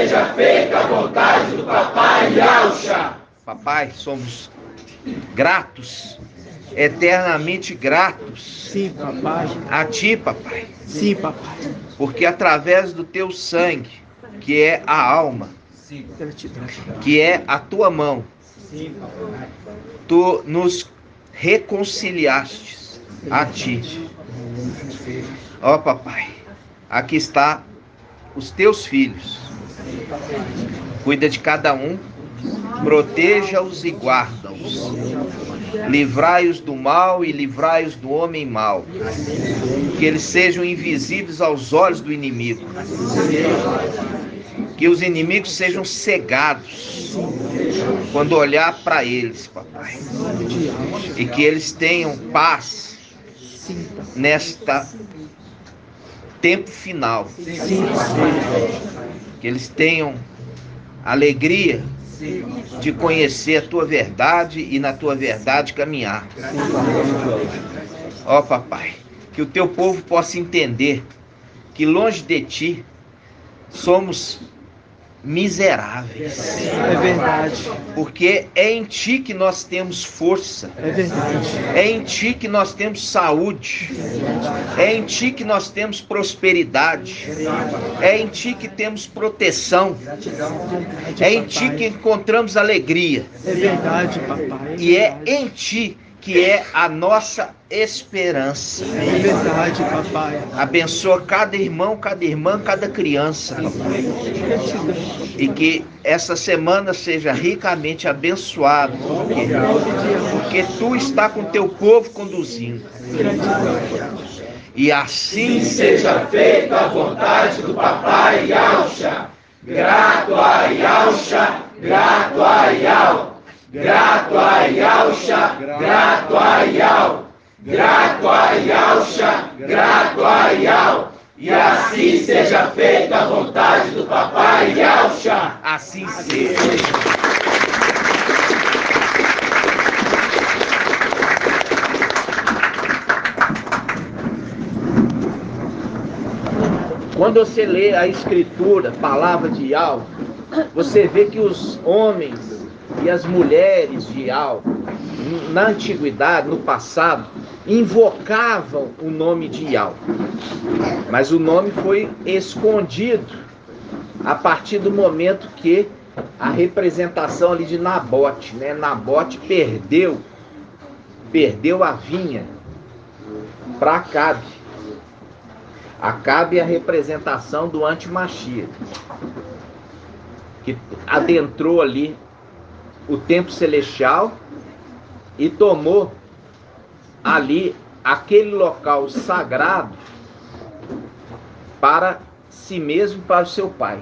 seja feita a vontade do Papai Yahshua. Papai, somos gratos, eternamente gratos. Sim, papai. A Ti, papai. Sim, papai. Porque através do Teu sangue, que é a alma, Gratidão. que é a Tua mão, Tu nos reconciliastes a Ti. Ó papai, aqui está os Teus filhos. Cuida de cada um, proteja-os e guarda-os. Livrai-os do mal e livrai-os do homem mau. Que eles sejam invisíveis aos olhos do inimigo. Que os inimigos sejam cegados quando olhar para eles, papai. E que eles tenham paz nesta tempo final. Que eles tenham alegria de conhecer a Tua verdade e na Tua verdade caminhar. Ó papai, que o Teu povo possa entender que longe de Ti somos miseráveis. É verdade. Porque é em Ti que nós temos força. É verdade. É em Ti que nós temos saúde. É em Ti que nós temos prosperidade. É em Ti que temos proteção. É em Ti que encontramos alegria. É verdade, papai. E é em Ti que é a nossa esperança. É verdade, papai. Abençoa cada irmão, cada irmã, cada criança, papai. E que essa semana seja ricamente abençoada, porque Tu está com Teu povo conduzindo. E assim Seja feita a vontade do Papai Yahshua. Grato a Yahshua, grato a Yahweh. Grato a Yahshua, grato a Yahweh. Grato a Yahshua, grato a Yahweh. E assim seja feita a vontade do Papai Yahshua. assim seja. Quando você lê a escritura, palavra de Yahweh, você vê que os homens e as mulheres de Yahweh, na antiguidade, no passado, invocavam o nome de Yahweh. Mas o nome foi escondido a partir do momento que a representação ali de Nabote, né? Nabote perdeu a vinha para Acabe. Acabe é a representação do anti-Mashiach, que adentrou ali o templo celestial e tomou ali aquele local sagrado para si mesmo, para o seu pai.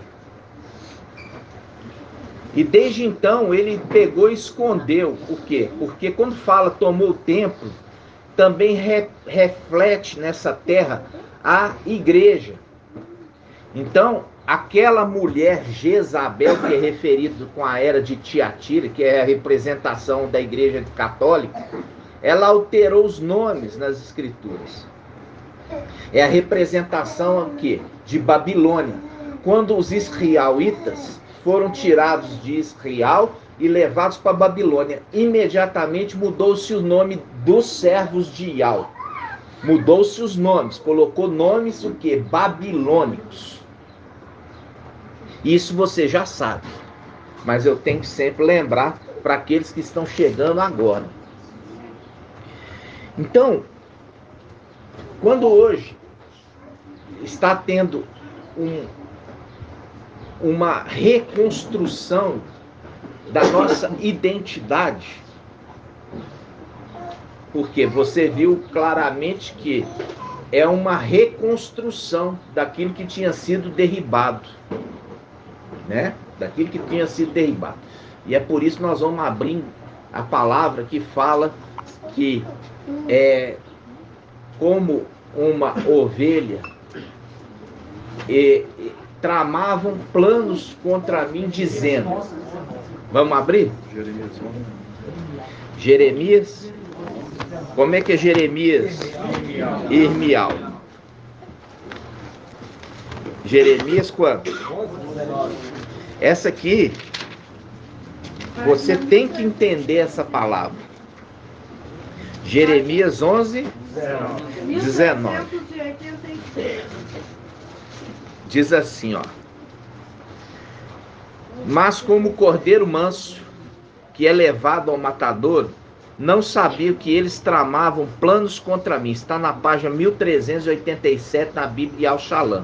E desde então ele pegou e escondeu. O quê? Porque quando fala tomou o templo, também reflete nessa terra a igreja. Então, aquela mulher Jezabel, que é referido com a era de Tiatira, que é a representação da igreja católica, ela alterou os nomes nas escrituras. É a representação aqui de Babilônia. Quando os israelitas foram tirados de Israel e levados para Babilônia, imediatamente mudou-se o nome dos servos de Yahweh. Mudou-se os nomes, colocou nomes o quê? Babilônicos. Isso você já sabe, mas eu tenho que sempre lembrar para aqueles que estão chegando agora. Então, quando hoje está tendo uma reconstrução da nossa identidade, porque você viu claramente que é uma reconstrução daquilo que tinha sido derribado, né? Daquilo que tinha sido derribado. E é por isso que nós vamos abrir a palavra que fala que como uma ovelha tramavam planos contra mim, dizendo... Vamos abrir? Jeremias. Como é que é Jeremias? Irmial. Jeremias quanto? Essa aqui, você tem que entender essa palavra. Jeremias 11, 19. Diz assim, ó. Mas como o cordeiro manso, que é levado ao matadouro, não sabia que eles tramavam planos contra mim. Está na página 1387 na Bíblia Al-Shalom.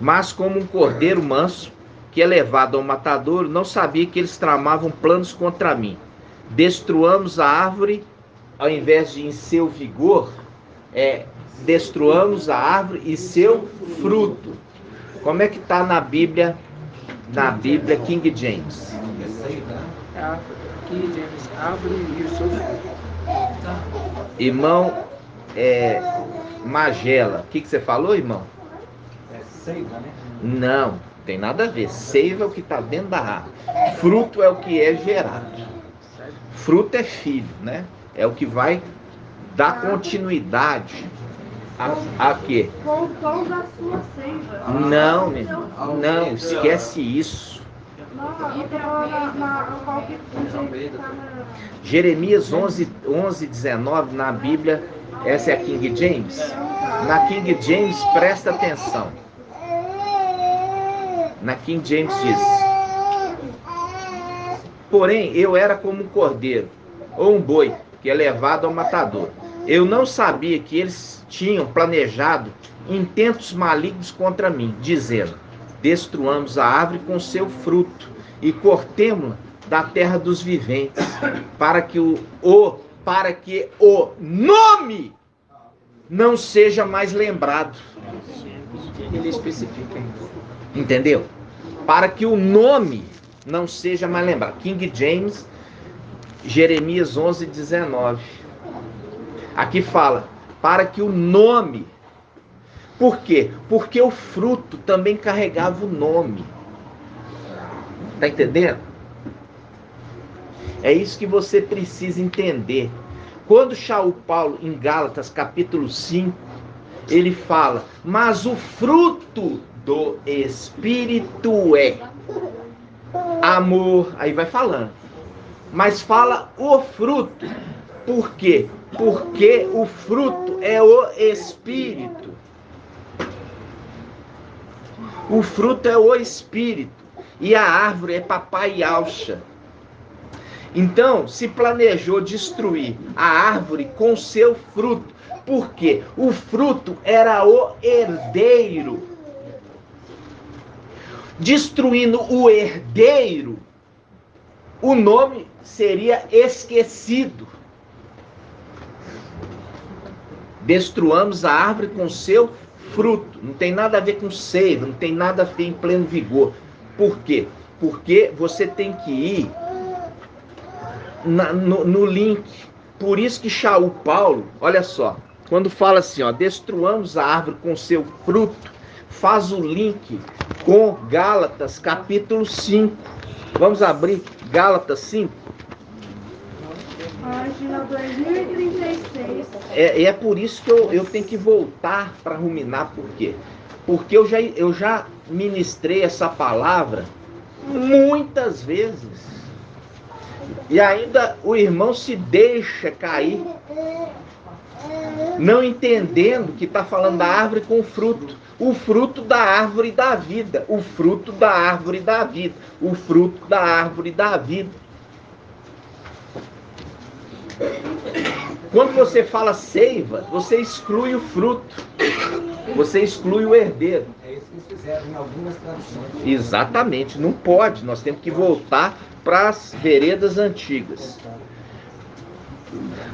Mas como um cordeiro manso, que é levado ao matadouro, não sabia que eles tramavam planos contra mim. Destruamos a árvore, ao invés de em seu vigor, destruamos a árvore e seu fruto. Como é que está na Bíblia King James? King James, árvore e o seu fruto. Irmão Magela, o que você falou, irmão? Seiva, né? Não, tem nada a ver. Seiva é o que está dentro da árvore. Fruto é o que é gerado. Fruto é filho, né? É o que vai dar continuidade a quê? Com o pão da sua seiva. Não, meu irmão. Não, esquece isso. Não, eu tô falando na qual que tá na... Jeremias 11, 19 na Bíblia, essa é a King James. Na King James, presta atenção. Na King James diz: porém, eu era como um cordeiro, ou um boi, que é levado ao matador. Eu não sabia que eles tinham planejado intentos malignos contra mim, dizendo: destruamos a árvore com seu fruto e cortemo-la da terra dos viventes, para que o nome não seja mais lembrado. Ele especifica isso. Entendeu? Para que o nome não seja mais lembrado. King James, Jeremias 11, 19. Aqui fala, para que o nome... Por quê? Porque o fruto também carregava o nome. Tá entendendo? É isso que você precisa entender. Quando Shaul Paulo, em Gálatas, capítulo 5, ele fala, mas o fruto do Espírito é amor, aí vai falando, mas fala o fruto, por quê? Porque o fruto é o Espírito, o fruto é o Espírito, e a árvore é papai Yahshua. Então, se planejou destruir a árvore com seu fruto, porque o fruto era o herdeiro. Destruindo o herdeiro, o nome seria esquecido. Destruamos a árvore com seu fruto. Não tem nada a ver com seiva, não tem nada a ver em pleno vigor. Por quê? Porque você tem que ir no link. Por isso que Shaul Paulo, olha só, quando fala assim, ó, destruamos a árvore com seu fruto, faz o link com Gálatas capítulo 5. Vamos abrir Gálatas 5. Página 2036. É por isso que eu tenho que voltar para ruminar. Por quê? Porque eu já ministrei essa palavra muitas vezes. E ainda o irmão se deixa cair, não entendendo que está falando da árvore com fruto. O fruto da árvore da vida. O fruto da árvore da vida. O fruto da árvore da vida. Quando você fala seiva, você exclui o fruto. Você exclui o herdeiro. É isso que eles fizeram em algumas traduções. Exatamente. Não pode. Nós temos que voltar para as veredas antigas.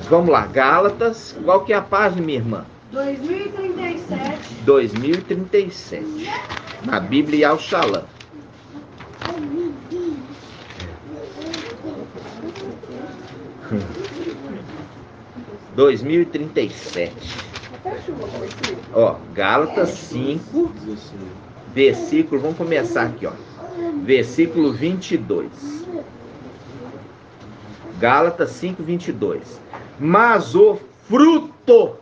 Vamos lá. Gálatas. Qual que é a página, minha irmã? 2037. 2037. Na Bíblia Al-Shalom. Hum. 2037. Ó, Gálatas 5, versículo, vamos começar aqui, ó. Versículo 22. Gálatas 5, 22. Mas o fruto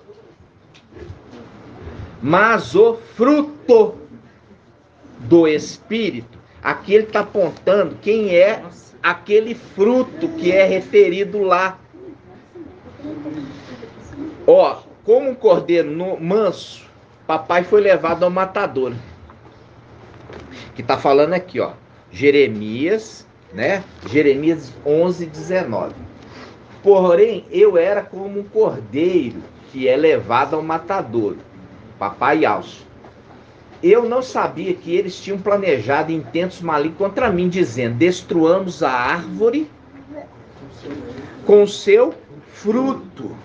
do Espírito, aqui ele está apontando quem é aquele fruto que é referido lá. Ó, como um cordeiro manso, papai foi levado ao matadouro. Que está falando aqui, ó, Jeremias, né? Jeremias 11:19. Porém, eu era como um cordeiro que é levado ao matadouro, papai Alço. Eu não sabia que eles tinham planejado intentos malignos contra mim, dizendo: destruamos a árvore com o seu fruto,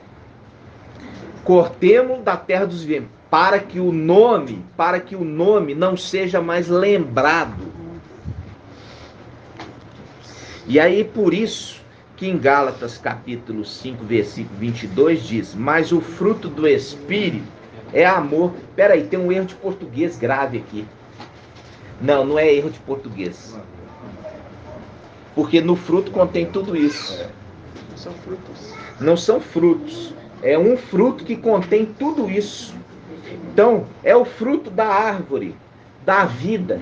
cortemos da terra dos viventes, para que o nome não seja mais lembrado. E aí, por isso que em Gálatas capítulo 5, versículo 22 diz: mas o fruto do Espírito é amor. Peraí, tem um erro de português grave aqui. Não é erro de português. Porque no fruto contém tudo isso. São frutos. Não são frutos. É um fruto que contém tudo isso. Então, é o fruto da árvore, da vida.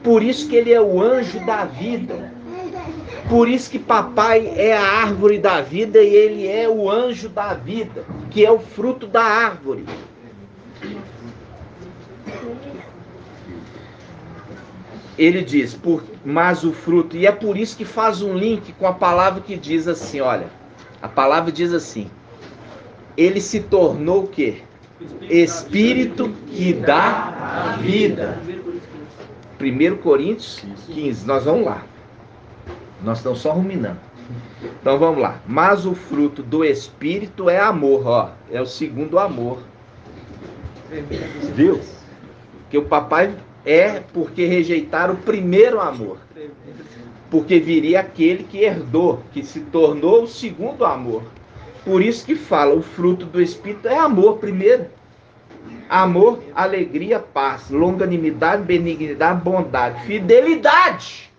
Por isso que ele é o anjo da vida. Por isso que papai é a árvore da vida e ele é o anjo da vida, que é o fruto da árvore. Ele diz, mas o fruto, e é por isso que faz um link com a palavra que diz assim, olha, a palavra diz assim, ele se tornou o quê? Espírito que dá vida. 1 Coríntios 15, nós vamos lá. Nós estamos só ruminando. Então vamos lá. Mas o fruto do Espírito é amor, ó. É o segundo amor. Viu? Que o papai é porque rejeitaram o primeiro amor. Porque viria aquele que herdou, que se tornou o segundo amor. Por isso que fala, o fruto do Espírito é amor primeiro. Amor, alegria, paz, longanimidade, benignidade, bondade, fidelidade,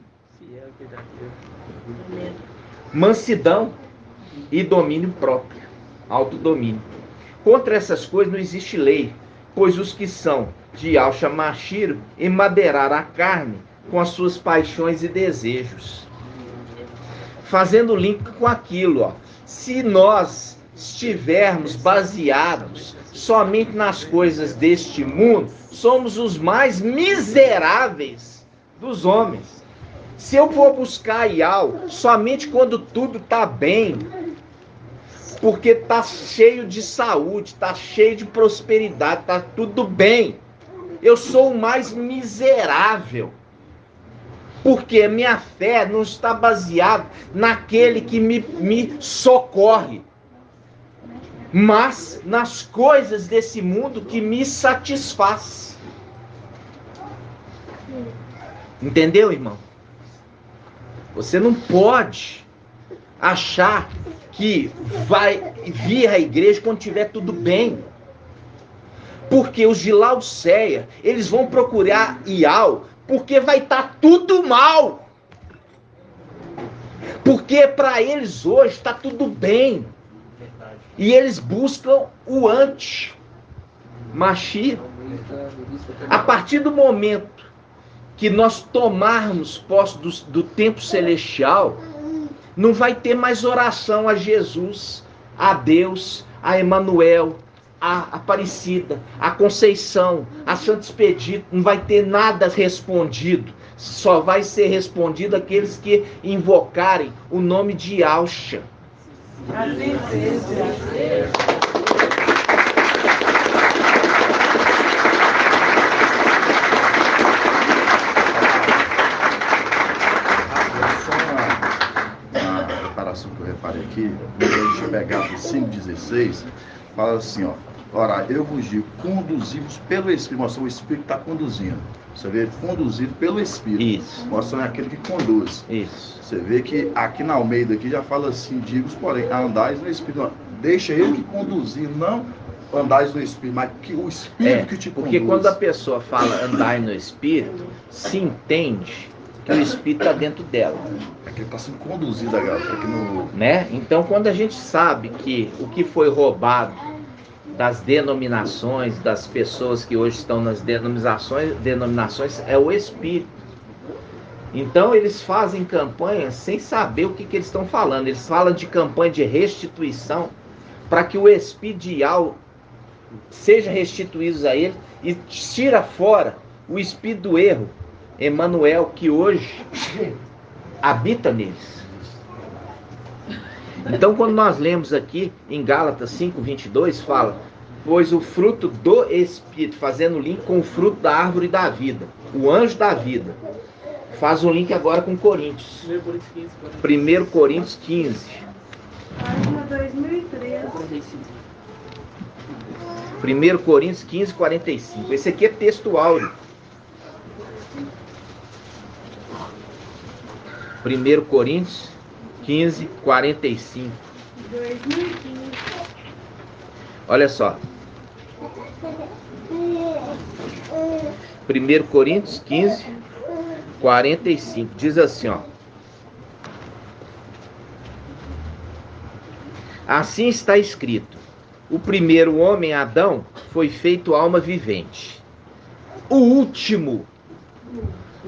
mansidão e domínio próprio, autodomínio. Contra essas coisas não existe lei, pois os que são de Alcha Machiro emadeiraram a carne com as suas paixões e desejos. Fazendo link com aquilo, ó. Se nós estivermos baseados somente nas coisas deste mundo, somos os mais miseráveis dos homens. Se eu for buscar Iau somente quando tudo está bem, porque está cheio de saúde, está cheio de prosperidade, está tudo bem, eu sou o mais miserável. Porque minha fé não está baseada naquele que me socorre, mas nas coisas desse mundo que me satisfaz. Entendeu, irmão? Você não pode achar que vai vir à igreja quando tiver tudo bem. Porque os de Laodiceia, eles vão procurar Iau, porque vai estar tudo mal. Porque para eles hoje está tudo bem. E eles buscam o anti-Machir. A partir do momento que nós tomarmos posse do tempo celestial, não vai ter mais oração a Jesus, a Deus, a Emanuel, a Aparecida, a Conceição, a Santo Expedito. Não vai ter nada respondido. Só vai ser respondido aqueles que invocarem o nome de Alcha. Assim seja. Que eu reparei aqui, quando a gente pegar do 5,16, fala assim, ó, ora, eu vos digo, conduzimos pelo Espírito, mostra o Espírito está conduzindo, você vê, conduzido pelo Espírito, isso, mostra aquele que conduz, isso. Você vê que aqui na Almeida aqui já fala assim, digo, porém, andais no Espírito, ó, deixa ele que conduzir, não andais no Espírito, mas que o Espírito que te conduz. Porque quando a pessoa fala andai no Espírito, se entende que o Espírito está dentro dela. É que ele está sendo conduzido agora, aqui no... Né? Então, quando a gente sabe que o que foi roubado das denominações, das pessoas que hoje estão nas denominações é o Espírito. Então eles fazem campanha sem saber o que eles estão falando. Eles falam de campanha de restituição para que o Espírito de Yahweh seja restituído a ele e tira fora o espírito do erro, Emmanuel, que hoje habita neles. Então, quando nós lemos aqui em Gálatas 5:22, fala: pois o fruto do Espírito, fazendo link com o fruto da árvore da vida, o anjo da vida. Faz um link agora com Coríntios. 1 Coríntios 15. Página 2013. 1 Coríntios 15, 45. Esse aqui é texto áureo. 1 Coríntios 15, 45. 2015. Olha só. 1 Coríntios 15, 45. Diz assim, ó. Assim está escrito: o primeiro homem, Adão, foi feito alma vivente. O último,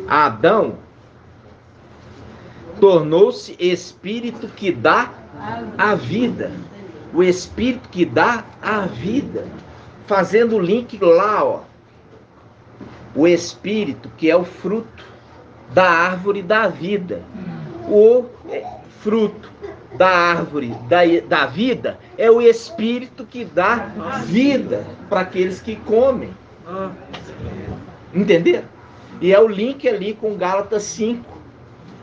Adão, tornou-se espírito que dá a vida. O espírito que dá a vida. Fazendo o link lá, ó. O espírito que é o fruto da árvore da vida. O fruto da árvore da vida é o espírito que dá vida para aqueles que comem. Entenderam? E é o link ali com Gálatas 5.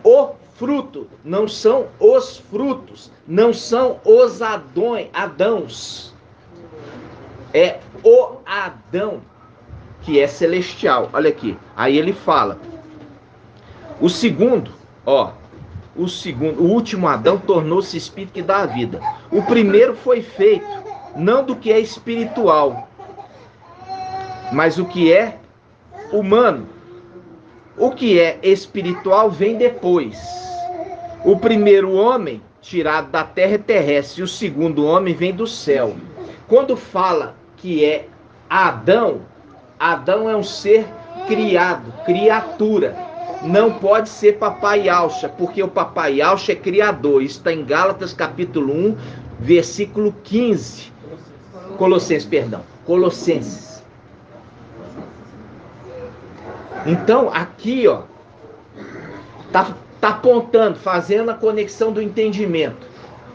O fruto, não são os frutos, não são os adãos. É o Adão que é celestial. Olha aqui. Aí ele fala: o segundo, ó, o último Adão tornou-se espírito que dá a vida. O primeiro foi feito não do que é espiritual, mas o que é humano. O que é espiritual vem depois. O primeiro homem tirado da terra é terrestre, e o segundo homem vem do céu. Quando fala que é Adão, Adão é um ser criado, criatura. Não pode ser papai Yahshua, porque o papai Yahshua é criador. Isso está em Gálatas capítulo 1, versículo 15. Colossenses. Então, aqui, ó, tá apontando, fazendo a conexão do entendimento.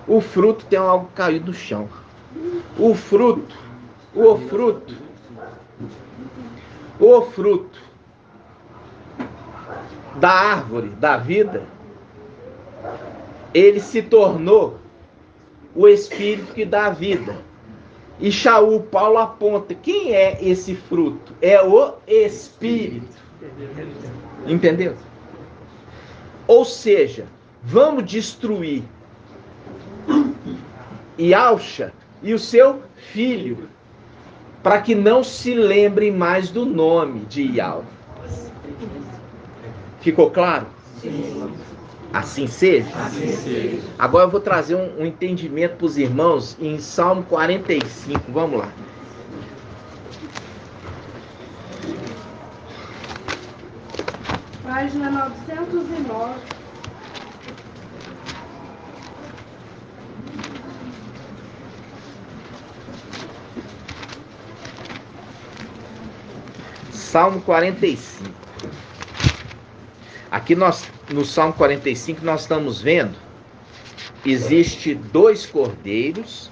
O fruto tem algo caído no chão. O fruto da árvore da vida, ele se tornou o espírito que dá vida. E Shaul, Paulo aponta, quem é esse fruto? É o espírito. Entendeu? Ou seja, vamos destruir Yahshua e o seu filho, para que não se lembrem mais do nome de Yahweh. Ficou claro? Sim. Assim seja? Assim seja. Agora eu vou trazer um entendimento para os irmãos em Salmo 45. Vamos lá. Página 909. Salmo 45. Aqui no Salmo 45 nós estamos vendo, existe 2 cordeiros.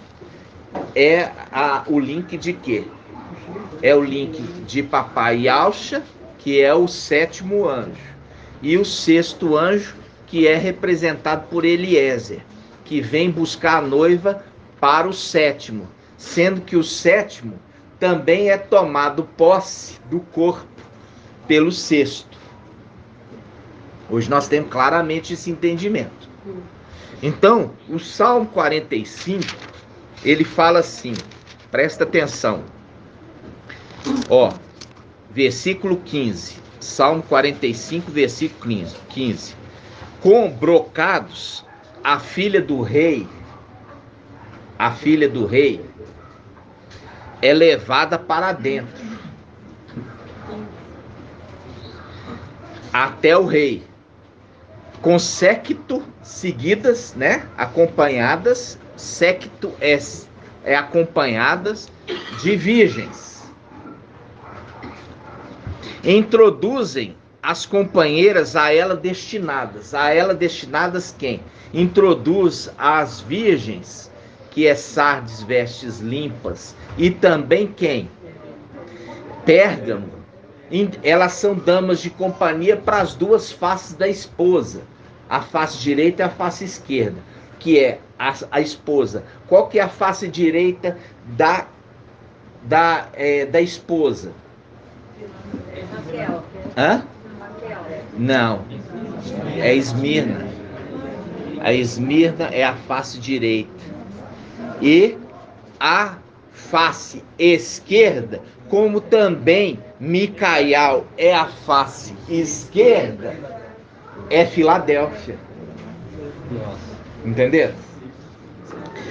O link de quê? É o link de papai Yahshua, que é o 7º anjo. E o 6º anjo, que é representado por Eliezer, que vem buscar a noiva para o 7º. Sendo que o 7º também é tomado posse do corpo pelo 6º. Hoje nós temos claramente esse entendimento. Então, o Salmo 45, ele fala assim, presta atenção. Ó, versículo 15. Salmo 45, versículo 15. Com brocados, a filha do rei é levada para dentro, até o rei, com séquito seguidas, né? Acompanhadas, séquito é acompanhadas de virgens. Introduzem as companheiras a ela destinadas. A ela destinadas quem? Introduz as virgens, que é Sardes, vestes limpas, e também quem? Pérgamo. Elas são damas de companhia para as duas faces da esposa, a face direita e a face esquerda, que é a esposa. Qual que é a face direita da esposa? Hã? Não, é Esmirna. A Esmirna é a face direita. E a face esquerda, como também Micael é a face esquerda, é Filadélfia. Entenderam?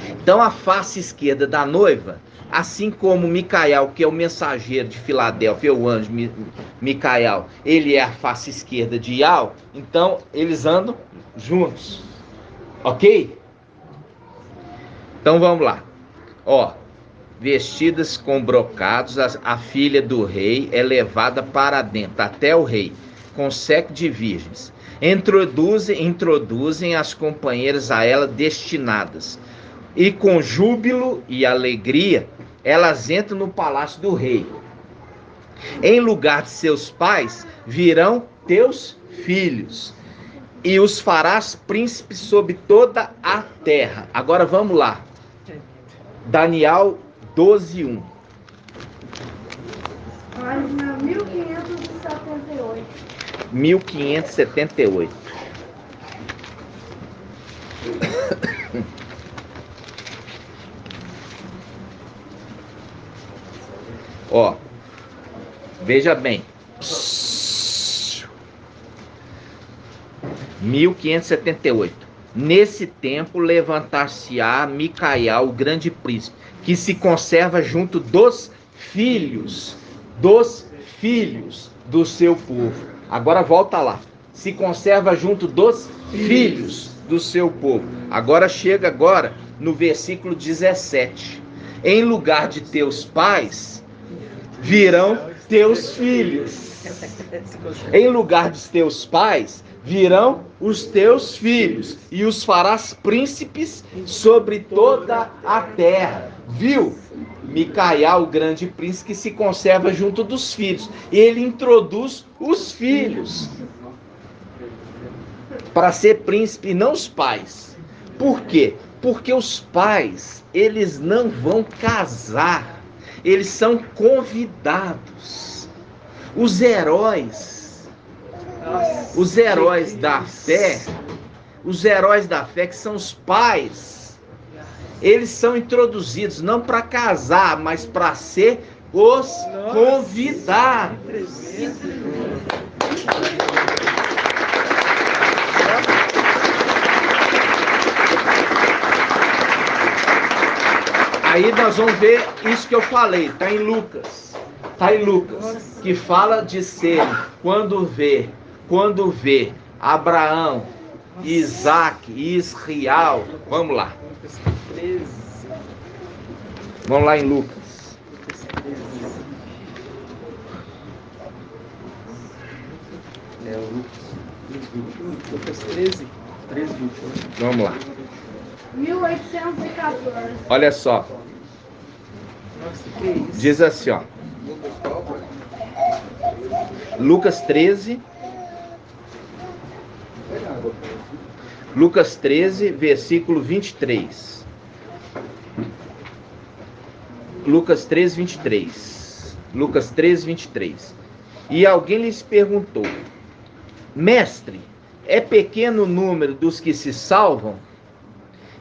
Então a face esquerda da noiva, assim como Micael, que é o mensageiro de Filadélfia, o anjo Micael, ele é a face esquerda de Ial, então eles andam juntos. Ok? Então vamos lá. Ó, vestidas com brocados, a filha do rei é levada para dentro, até o rei, com séquito de virgens. Introduzem as companheiras a ela destinadas. E com júbilo e alegria, elas entram no palácio do rei. Em lugar de seus pais, virão teus filhos, e os farás príncipes sobre toda a terra. Agora vamos lá. Daniel 12:1. Página 1578. 1578. Ó, veja bem. 1578. Nesse tempo levantar-se-á Micael, o grande príncipe, que se conserva junto dos filhos do seu povo. Agora volta lá. Se conserva junto dos filhos do seu povo. Agora chega no versículo 17. Em lugar de teus pais, virão teus filhos. Em lugar de teus pais, virão os teus filhos, e os farás príncipes sobre toda a terra. Viu? Micael, o grande príncipe, que se conserva junto dos filhos. Ele introduz os filhos para ser príncipe, e não os pais. Por quê? Porque os pais, eles não vão casar. Eles são convidados. Os heróis da fé, que são os pais, eles são introduzidos não para casar, mas para ser os convidados. Aí nós vamos ver isso que eu falei, está em Lucas, que fala de ser, quando vê Abraão, Isaac e Israel. Vamos lá. Vamos lá em Lucas. Lucas 13, 21. Vamos lá. 1814. Olha só. Nossa, que isso? Diz assim, ó. Lucas 13, versículo 23. Lucas 13, 23. Lucas 13, 23. E alguém lhes perguntou: Mestre, é pequeno o número dos que se salvam?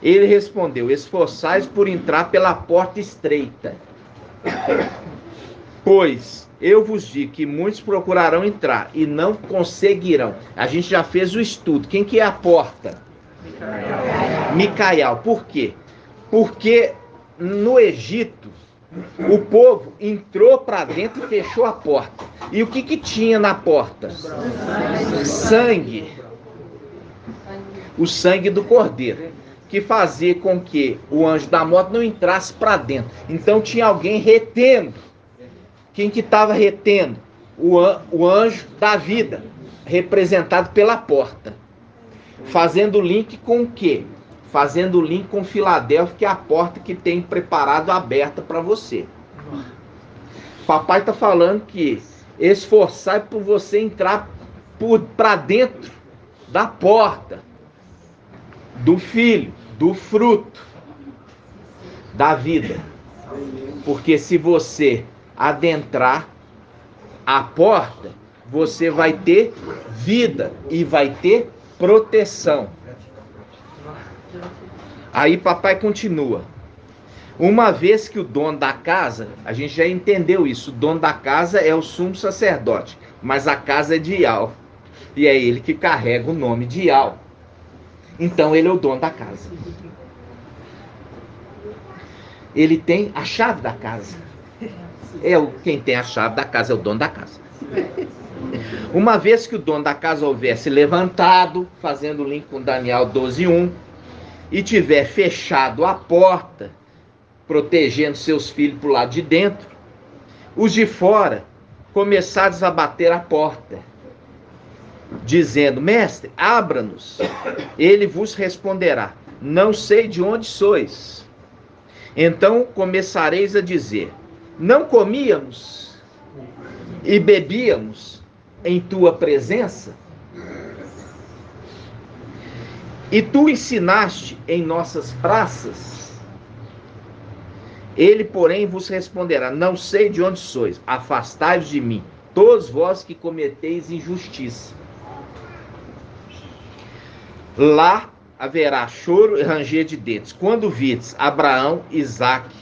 Ele respondeu: esforçais por entrar pela porta estreita. Pois eu vos digo que muitos procurarão entrar e não conseguirão. A gente já fez o estudo. Quem que é a porta? Micael. Por quê? Porque no Egito, O povo entrou para dentro e fechou a porta. E o que tinha na porta? Sangue. O sangue do cordeiro, que fazia com que o anjo da morte não entrasse para dentro. Então tinha alguém retendo. Quem que estava retendo? O anjo da vida, representado pela porta. Fazendo link com o quê? Fazendo link com Filadélfia, que é a porta que tem preparado aberta para você. Papai está falando que esforçar por você entrar para dentro da porta do filho, do fruto da vida. Porque se você adentrar a porta, você vai ter vida e vai ter proteção. Aí papai continua. Uma vez que o dono da casa, a gente já entendeu isso, o dono da casa é o sumo sacerdote, mas a casa é de Ial, e é ele que carrega o nome de Ial. Então ele é o dono da casa. Ele tem a chave da casa. Quem tem a chave da casa é o dono da casa. Uma vez que o dono da casa houvesse levantado, fazendo o link com Daniel 12:1, e tiver fechado a porta, protegendo seus filhos para o lado de dentro, os de fora começaram a bater a porta, dizendo: mestre, abra-nos. Ele vos responderá: não sei de onde sois. Então começareis a dizer: não comíamos e bebíamos em tua presença? E tu ensinaste em nossas praças? Ele, porém, vos responderá: não sei de onde sois, afastai-vos de mim, todos vós que cometeis injustiça. Lá haverá choro e ranger de dentes, quando vides Abraão, Isaque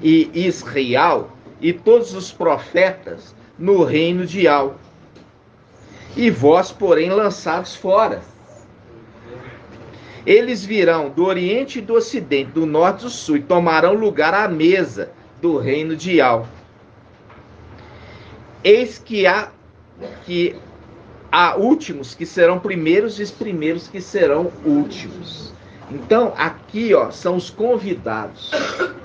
e Israel e todos os profetas no reino de Ial, e vós, porém, lançados fora. Eles virão do oriente e do ocidente, do norte e do sul, e tomarão lugar à mesa do reino de Ial. Eis que há últimos que serão primeiros e os primeiros que serão últimos. Então, aqui, são os convidados.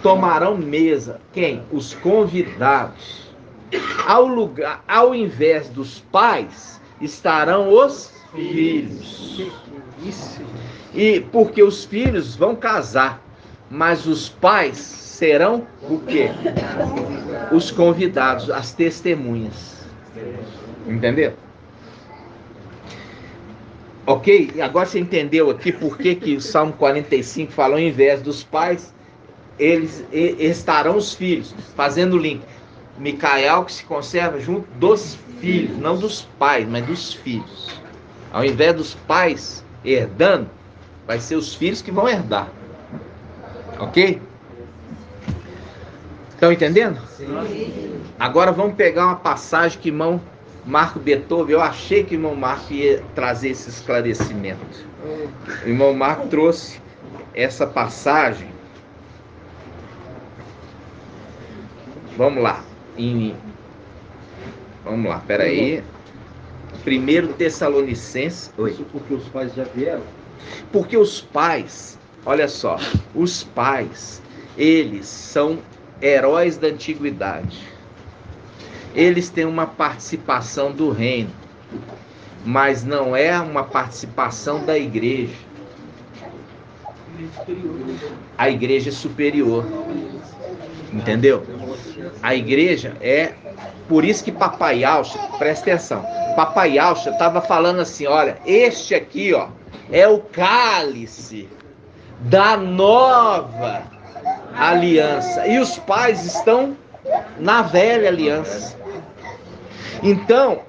Tomarão mesa. Quem? Os convidados. Ao invés dos pais, estarão os filhos. E porque os filhos vão casar, mas os pais serão o quê? Os convidados, as testemunhas. Entendeu? Ok? E agora você entendeu aqui por que o Salmo 45 fala: ao invés dos pais, eles estarão os filhos, fazendo o link. Micael, que se conserva junto dos filhos, não dos pais, mas dos filhos. Ao invés dos pais herdando, vai ser os filhos que vão herdar. Ok? Estão entendendo? Sim. Agora vamos pegar uma passagem que irmão Marco Beethoven, eu achei que o irmão Marco ia trazer esse esclarecimento. O irmão Marco trouxe essa passagem. Vamos lá. Vamos lá, peraí. 1 Tessalonicenses. Oi. Isso porque os pais já vieram? Porque os pais, olha só, os pais, eles são heróis da antiguidade. Eles têm uma participação do reino, mas não é uma participação da igreja. A igreja é superior. Entendeu? A igreja é... Por isso que Papai Alcha, presta atenção, Papai Alcha estava falando assim: olha, este aqui, é o cálice da nova aliança. E os pais estão na velha aliança. Então,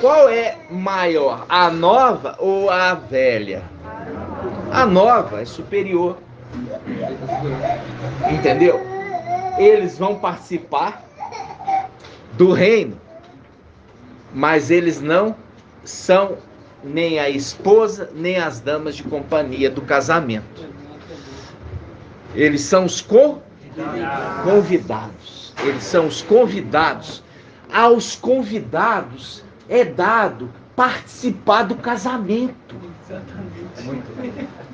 qual é maior, a nova ou a velha? A nova é superior. Entendeu? Eles vão participar do reino, mas eles não são nem a esposa, nem as damas de companhia do casamento. Eles são os convidados. Convidados. Eles são os convidados. Aos convidados é dado participar do casamento.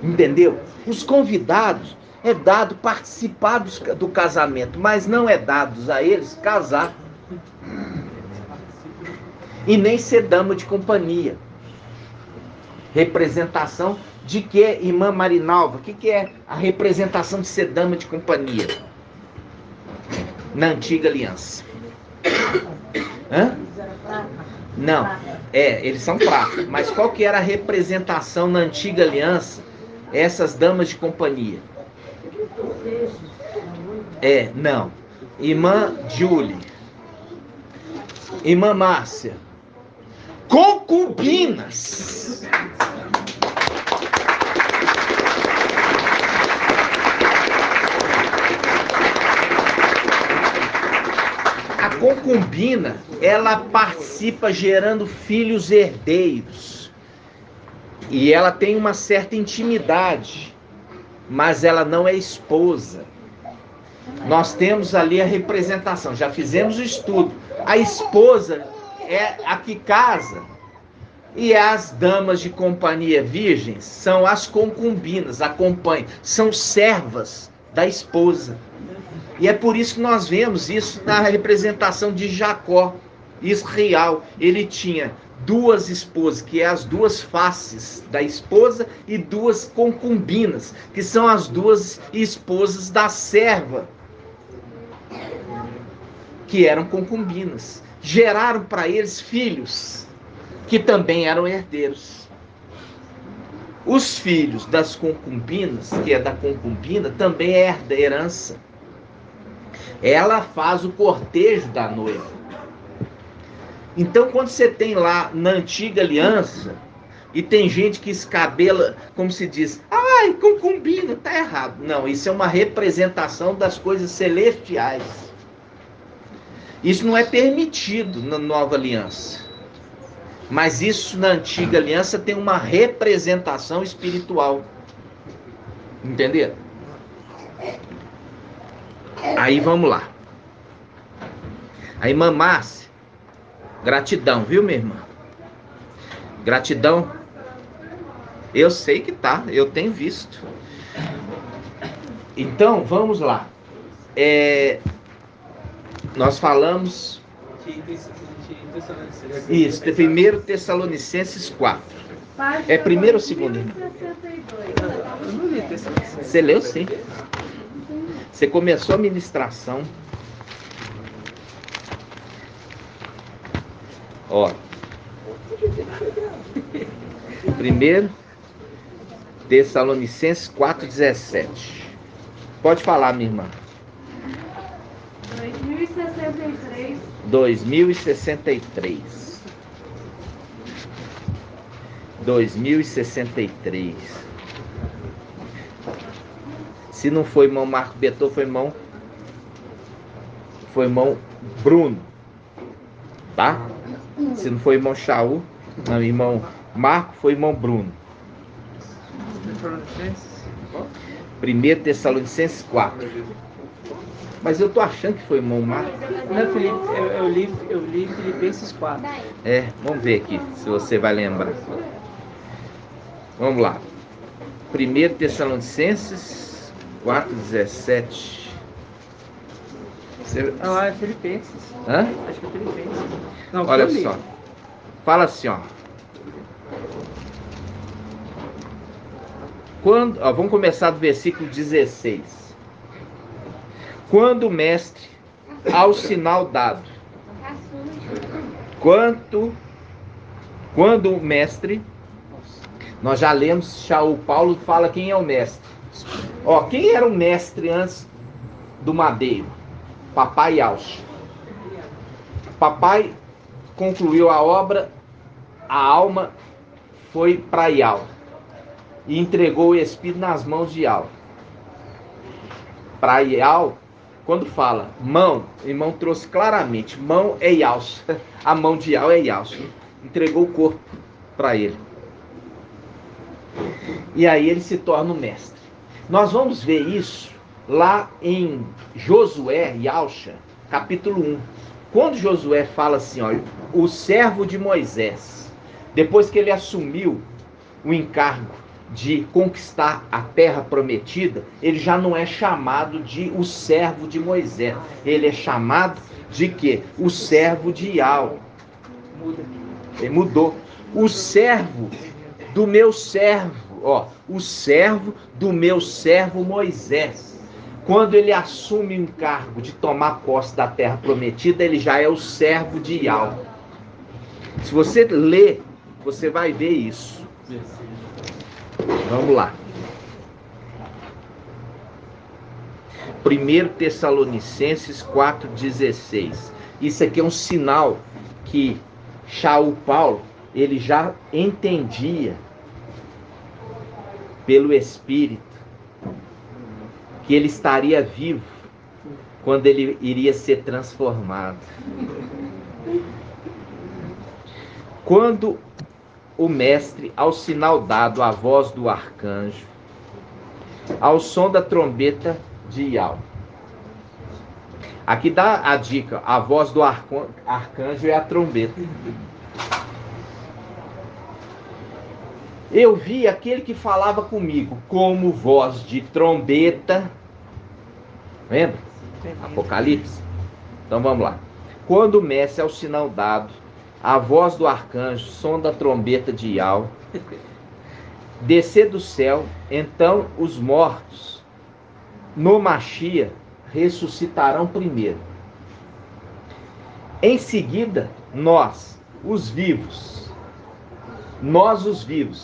Entendeu? Os convidados é dado participar do casamento, mas não é dado a eles casar. E nem ser dama de companhia. Representação de que, irmã Marinalva? O que é a representação de ser dama de companhia? Na antiga aliança. Hã? Não, eles são prata. Mas qual que era a representação na antiga aliança? Essas damas de companhia. Não. Irmã Julie. Irmã Márcia. Concubinas. A concubina, ela participa gerando filhos herdeiros. E ela tem uma certa intimidade, mas ela não é esposa. Nós temos ali a representação, já fizemos o estudo. A esposa é a que casa. E as damas de companhia virgens são as concubinas, acompanham, são servas da esposa. E é por isso que nós vemos isso na representação de Jacó, Israel. Ele tinha duas esposas, que é as duas faces da esposa, e duas concubinas, que são as duas esposas da serva, que eram concubinas. Geraram para eles filhos, que também eram herdeiros. Os filhos das concubinas, que é da concubina, também é herança. Ela faz o cortejo da noiva. Então, quando você tem lá na antiga aliança, e tem gente que escabela, como se diz, ai, concubina, tá errado. Não, isso é uma representação das coisas celestiais. Isso não é permitido na nova aliança. Mas isso na antiga aliança tem uma representação espiritual. Entenderam? Aí vamos lá. A irmã Márcia, gratidão, viu, minha irmã? Gratidão. Eu sei que tá, eu tenho visto. Então, vamos lá. Nós falamos... Isso, 1 Tessalonicenses 4. É primeiro ou segundo, irmã? Você leu, sim. Você começou a ministração. Ó. 1 Tessalonicenses 4,17. Pode falar, minha irmã. 2063. 2063. Se não foi irmão Marco Betor, foi irmão Bruno, tá? Se não foi irmão Shaul, não, irmão Marco, foi irmão Bruno. 1 Tessalonicenses 4. Mas eu tô achando que foi irmão Marco. Não, Felipe, eu li Filipenses 4. Vamos ver aqui, se você vai lembrar. Vamos lá. 1 Tessalonicenses 4,17. Ah, é Filipenses. Hã? Acho que é Filipenses. Não, olha só. Fala assim, ó. Vamos começar do versículo 16. Quando o mestre, ao sinal dado, quando o mestre, nós já lemos, Shaul Paulo fala quem é o mestre. Ó, quem era o mestre antes do madeiro? Papai Yaush. Papai concluiu a obra, a alma foi para Yau e entregou o espírito nas mãos de Yau. Para Yau, quando fala mão, o irmão trouxe claramente, mão é Yaush, a mão de Yau é Yaush. Entregou o corpo para ele. E aí ele se torna o mestre. Nós vamos ver isso lá em Josué, Yalcha, capítulo 1. Quando Josué fala assim, olha, o servo de Moisés, depois que ele assumiu o encargo de conquistar a terra prometida, ele já não é chamado de o servo de Moisés, ele é chamado de quê? O servo de Yahweh. Ele mudou. O servo do meu servo, o servo do meu servo Moisés. Quando ele assume o encargo de tomar posse da terra prometida, ele já é o servo de Yahweh. Se você ler, você vai ver isso. Vamos lá. 1 Tessalonicenses 4,16. Isso aqui é um sinal que Shaul Paulo, ele já entendia pelo Espírito que ele estaria vivo quando ele iria ser transformado. Quando o mestre, ao sinal dado à voz do arcanjo, ao som da trombeta de Yahweh. Aqui dá a dica, a voz do arcanjo é a trombeta. Eu vi aquele que falava comigo como voz de trombeta. Lembra? Apocalipse. Então vamos lá. Quando o mestre, ao sinal dado, a voz do arcanjo, som da trombeta de Yahweh, descer do céu, então os mortos no Mashiach ressuscitarão primeiro. Em seguida, nós, os vivos,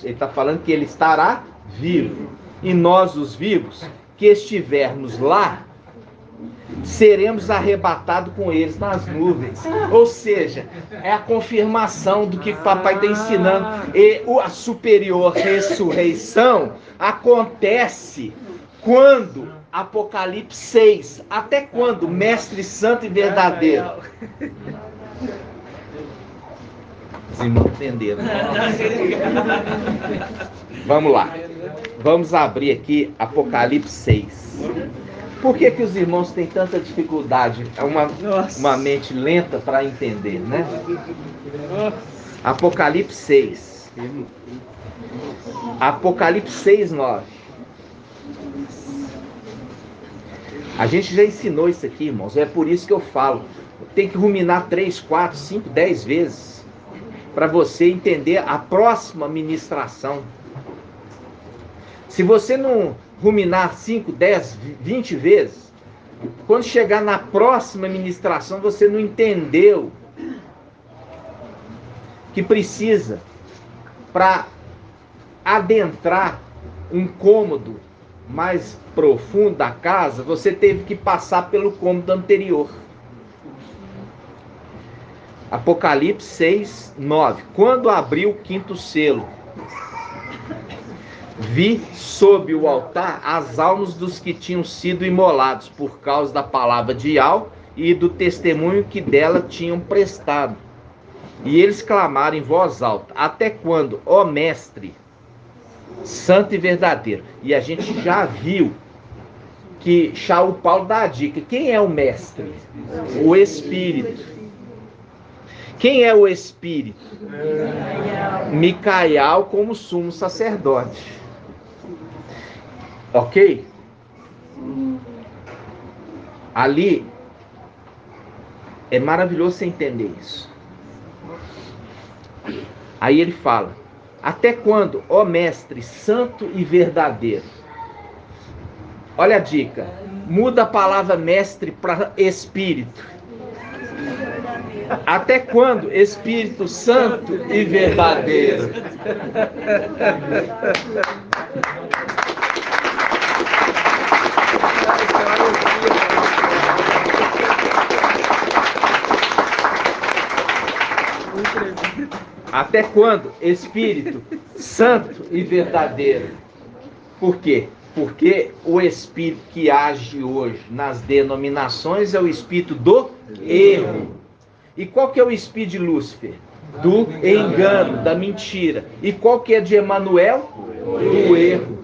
ele está falando que ele estará vivo, e nós, os vivos, que estivermos lá, seremos arrebatados com eles nas nuvens. Ou seja, é a confirmação do que o papai está ensinando. E a superior ressurreição acontece quando? Apocalipse 6. Até quando? Mestre santo e verdadeiro. Os irmãos entenderam. Vamos lá. Vamos abrir aqui Apocalipse 6. Por que os irmãos têm tanta dificuldade? É uma mente lenta para entender, né? Apocalipse 6. Apocalipse 6, 9. A gente já ensinou isso aqui, irmãos. É por isso que eu falo. Tem que ruminar 3, 4, 5, 10 vezes para você entender a próxima ministração. Se você não ruminar 5, 10, 20 vezes, quando chegar na próxima ministração, você não entendeu que precisa, para adentrar um cômodo mais profundo da casa, você teve que passar pelo cômodo anterior. Apocalipse 6, 9. Quando abriu o quinto selo, vi sob o altar as almas dos que tinham sido imolados por causa da palavra de Yahweh e do testemunho que dela tinham prestado. E eles clamaram em voz alta: até quando, ó mestre, santo e verdadeiro? E a gente já viu que Shaul Paulo dá a dica. Quem é o mestre? O Espírito. Quem é o Espírito? Micael como sumo sacerdote. Ok? Ali é maravilhoso você entender isso. Aí ele fala: até quando, ó mestre santo e verdadeiro? Olha a dica. Muda a palavra mestre para espírito. Até quando, Espírito Santo e verdadeiro? Até quando? Espírito Santo e verdadeiro. Por quê? Porque o espírito que age hoje nas denominações é o espírito do erro. E qual que é o espírito de Lúcifer? Do engano, da mentira. E qual que é de Emanuel? Do erro.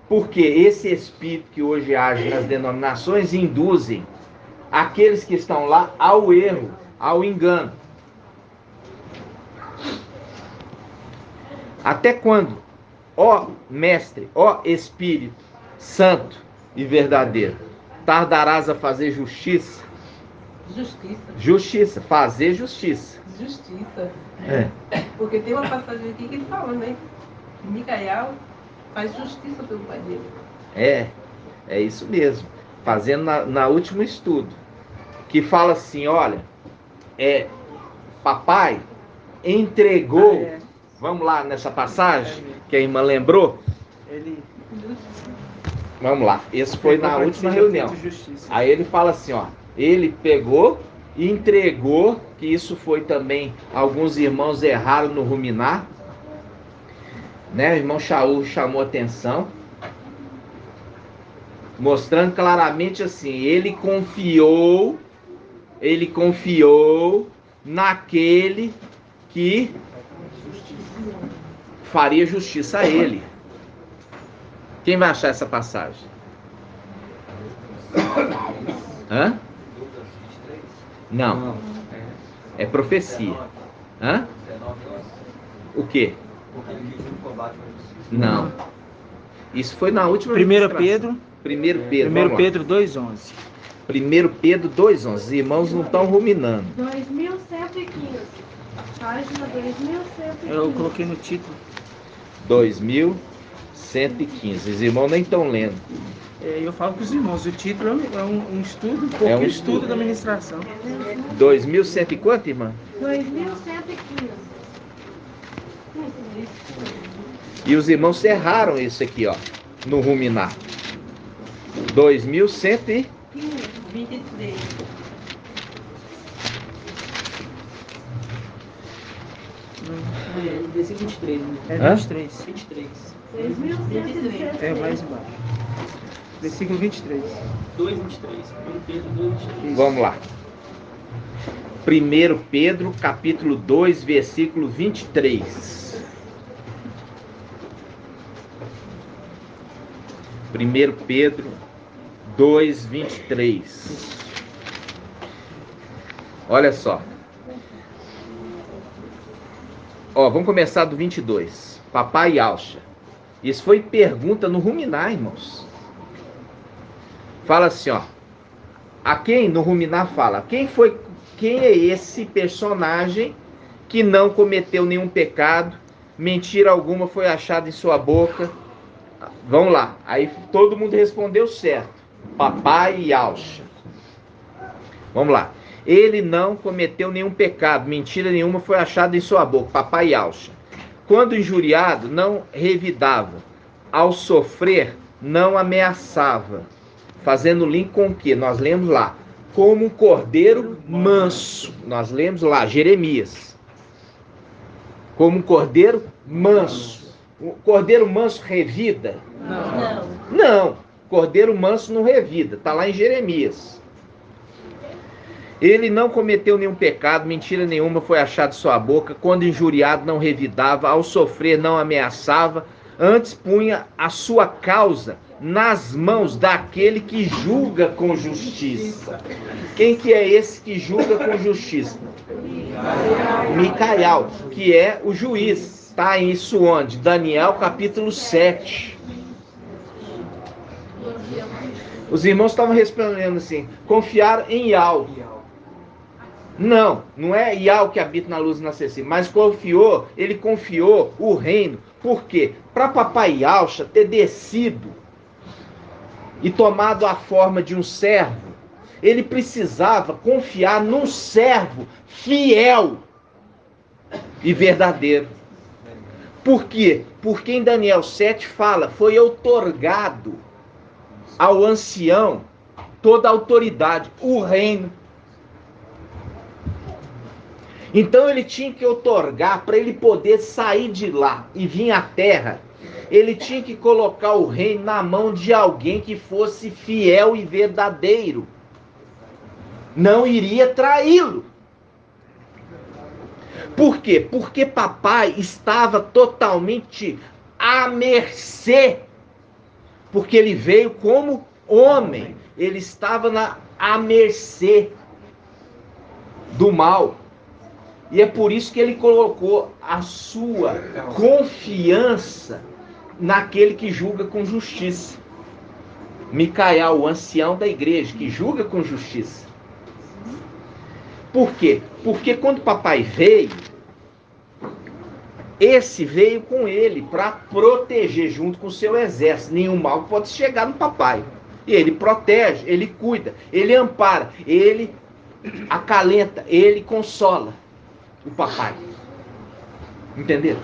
Porque esse espírito que hoje age nas denominações induzem aqueles que estão lá ao erro, ao engano. Até quando, ó Mestre, ó Espírito Santo e verdadeiro, tardarás a fazer justiça? Justiça. Justiça, fazer justiça. Justiça. É. Porque tem uma passagem aqui que ele fala, né? Micael faz justiça pelo pai dele. É isso mesmo. Fazendo na último estudo. Que fala assim, olha, papai entregou, vamos lá nessa passagem que a irmã lembrou? Vamos lá, esse foi na última reunião. Aí ele fala assim, ó, ele pegou e entregou, que isso foi também, alguns irmãos erraram no ruminar, né? O irmão Shaul chamou atenção, mostrando claramente assim, ele confiou naquele que faria justiça a ele. Quem vai achar essa passagem? Hã? Não. É profecia. Hã? O quê? Não. Isso foi na última 1 Pedro. 1 Pedro. 1 Pedro 2,11. 1 Pedro 2,11. Os irmãos não estão ruminando. 2115. Página 2115. Eu coloquei no título. 2115. Os irmãos nem estão lendo. Eu falo para os irmãos, o título é um estudo, estudo da ministração. 2100 e quanto, irmã? 2115. E os irmãos cerraram isso aqui, ó, no ruminar. 2123. 23. Versículo 23. É Hã? 23. 23. 2116. É mais embaixo. Versículo 23. 2:23. 1 Pedro 2:23. Vamos lá. 1 Pedro, capítulo 2, versículo 23. 1 Pedro 2, 23. Olha só. Ó, vamos começar do 22. Papai Alcha. Isso foi pergunta no ruminar, irmãos. Fala assim, ó. A quem no ruminar fala? Quem é esse personagem que não cometeu nenhum pecado, mentira alguma foi achada em sua boca? Vamos lá. Aí todo mundo respondeu certo. Papai Alcha. Vamos lá. Ele não cometeu nenhum pecado, mentira nenhuma foi achada em sua boca. Papai Alcha. Quando injuriado, não revidava. Ao sofrer, não ameaçava. Fazendo link com o que? Nós lemos lá. Como um cordeiro manso. Nós lemos lá, Jeremias. Como um cordeiro manso. O cordeiro manso revida? Não. Não. Cordeiro manso não revida. Está lá em Jeremias. Ele não cometeu nenhum pecado, mentira nenhuma foi achada em sua boca. Quando injuriado, não revidava. Ao sofrer, não ameaçava. Antes punha a sua causa nas mãos daquele que julga com justiça. Quem que é esse que julga com justiça? Micael, que é o juiz. Está isso onde? Daniel capítulo 7. Os irmãos estavam respondendo assim, confiaram em Ial. Não, não é Ial que habita na luz inacessível, mas ele confiou o reino. Por quê? Para papai Alcha ter descido e tomado a forma de um servo, ele precisava confiar num servo fiel e verdadeiro. Por quê? Porque em Daniel 7 fala, foi outorgado ao ancião toda a autoridade, o reino. Então ele tinha que outorgar, para ele poder sair de lá e vir à terra, ele tinha que colocar o reino na mão de alguém que fosse fiel e verdadeiro. Não iria traí-lo. Por quê? Porque papai estava totalmente à mercê Porque ele veio como homem. Ele estava à mercê do mal. E é por isso que ele colocou a sua confiança naquele que julga com justiça. Micael, o ancião da igreja, que julga com justiça. Por quê? Porque quando o papai veio, esse veio com ele para proteger junto com o seu exército. Nenhum mal pode chegar no papai. E ele protege, ele cuida, ele ampara, ele acalenta, ele consola o papai. Entenderam?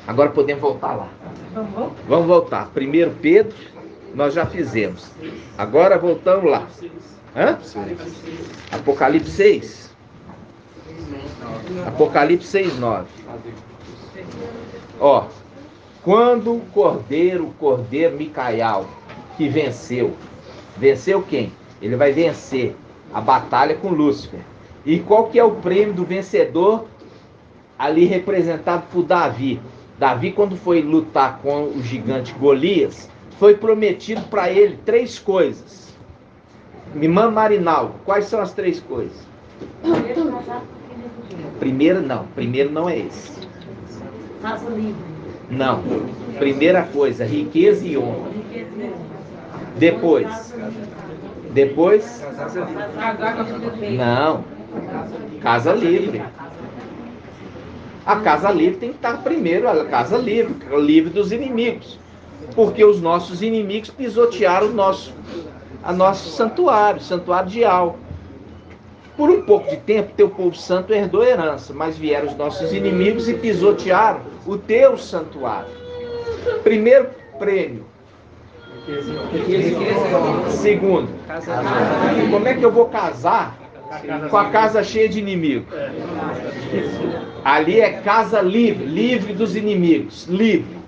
Agora podemos voltar lá. Vamos voltar. 1 Pedro, nós já fizemos. Agora voltamos lá. Hã? Apocalipse 6. Apocalipse 6, 9. Ó, quando o cordeiro Micael, que venceu quem? Ele vai vencer a batalha com Lúcifer. E qual que é o prêmio do vencedor? Ali representado por Davi. Davi, quando foi lutar com o gigante Golias, foi prometido para ele 3 coisas. Mimã Marinaldo, quais são as 3 coisas? Primeiro não é esse. Casa livre. Não. Primeira coisa, riqueza e honra. Depois. Não. Casa livre. A casa livre tem que estar primeiro, a casa livre, livre dos inimigos. Porque os nossos inimigos pisotearam o nosso santuário, santuário de Al. Por um pouco de tempo, teu povo santo herdou a herança, mas vieram os nossos inimigos e pisotearam o teu santuário. Primeiro prêmio. Segundo, como é que eu vou casar com a casa cheia de inimigos? Ali é casa livre, livre dos inimigos, livre.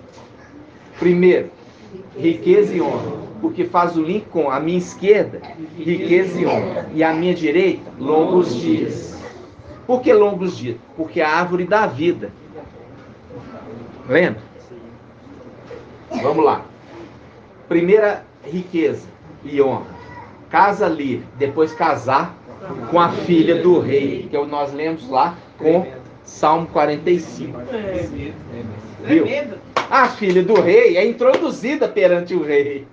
Primeiro, riqueza e honra, porque faz o link com a minha esquerda, riqueza e honra, e a minha direita, longos dias. Por que longos dias? Porque é a árvore da vida. Lembra? Vamos lá. Primeira, riqueza e honra. Casa livre, depois casar com a filha do rei, que nós lemos lá com Salmo 45. Viu? A filha do rei é introduzida perante o rei.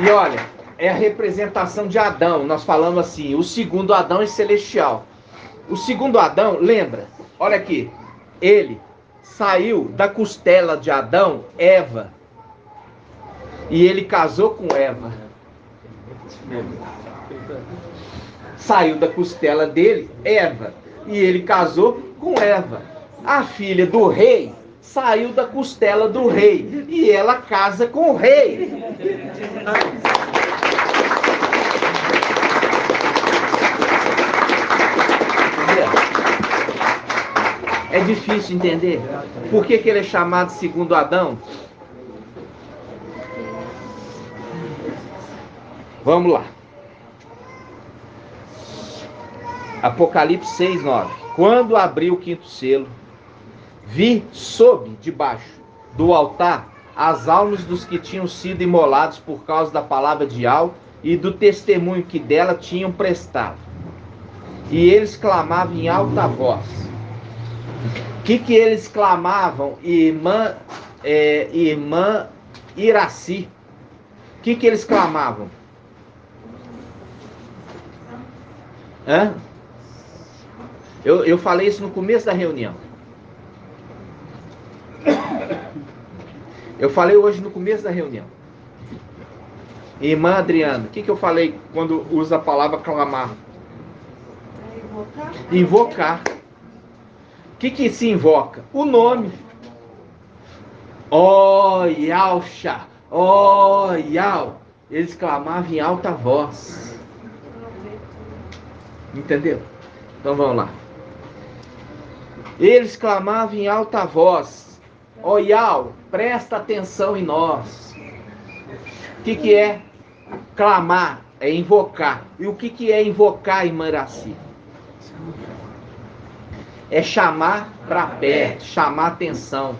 E olha, é a representação de Adão. Nós falamos assim, o segundo Adão é celestial. O segundo Adão, lembra? Olha aqui, ele saiu da costela de Adão, Eva. E ele casou com Eva. Saiu da costela dele, Eva. E ele casou com Eva. A filha do rei saiu da costela do rei. E ela casa com o rei. É difícil entender. Por que ele é chamado segundo Adão? Vamos lá. Apocalipse 6, 9. Quando abri o 5º selo, vi sob, debaixo do altar, as almas dos que tinham sido imolados por causa da palavra de Al e do testemunho que dela tinham prestado. E eles clamavam em alta voz. O que eles clamavam, irmã Iraci? O que eles clamavam? Hã? Eu falei isso no começo da reunião. Eu falei hoje no começo da reunião. Irmã Adriana, o que eu falei quando usa a palavra clamar? Invocar. O que se invoca? O nome. Ó Yalcha, ó Yal. Eles clamavam em alta voz. Entendeu? Então vamos lá. Eles clamavam em alta voz. Ó Yal, presta atenção em nós. O que é clamar? É invocar. E o que é invocar, irmã Iraci? É chamar para perto, chamar atenção.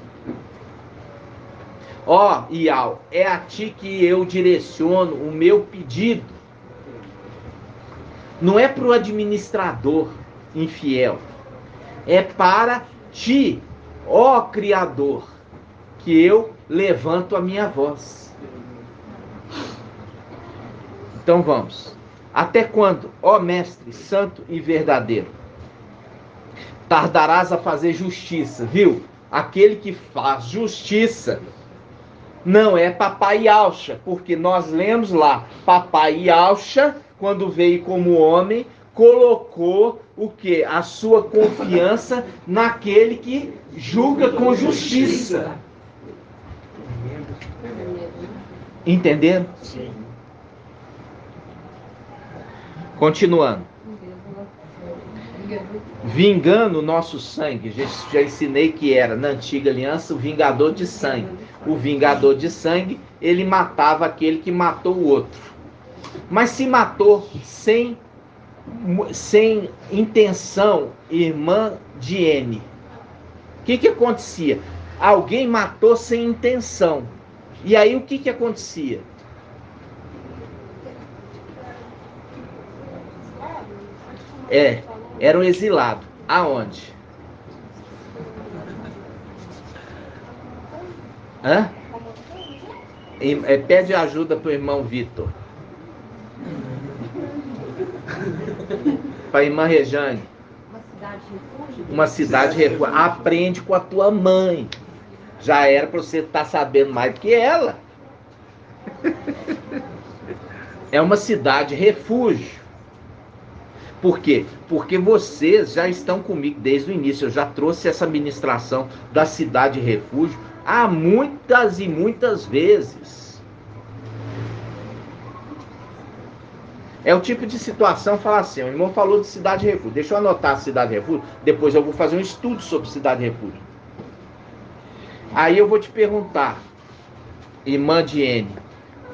Ó, Ial, é a ti que eu direciono o meu pedido. Não é para o administrador infiel. É para ti, ó Criador, que eu levanto a minha voz. Então vamos. Até quando, ó Mestre santo e verdadeiro, tardarás a fazer justiça, viu? Aquele que faz justiça não é Papai Yahshua, porque nós lemos lá, Papai Yahshua, quando veio como homem, colocou o quê? A sua confiança naquele que julga com justiça. Entenderam? Sim. Continuando. Vingando o nosso sangue. Já ensinei que era, na antiga aliança, o vingador de sangue. O vingador de sangue, ele matava aquele que matou o outro. Mas se matou sem intenção, irmã Diene, o que acontecia? Alguém matou sem intenção. E aí o que acontecia? Era um exilado. Aonde? Hã? Pede ajuda pro irmão Vitor. Para a irmã Rejane. Uma cidade refúgio. Aprende com a tua mãe. Já era para você estar sabendo mais do que ela. É uma cidade refúgio. Por quê? Porque vocês já estão comigo desde o início. Eu já trouxe essa ministração da cidade refúgio há muitas e muitas vezes. É o tipo de situação, falar assim, o irmão falou de cidade refúgio. Deixa eu anotar a cidade refúgio, depois eu vou fazer um estudo sobre cidade refúgio. Aí eu vou te perguntar, irmã Diene,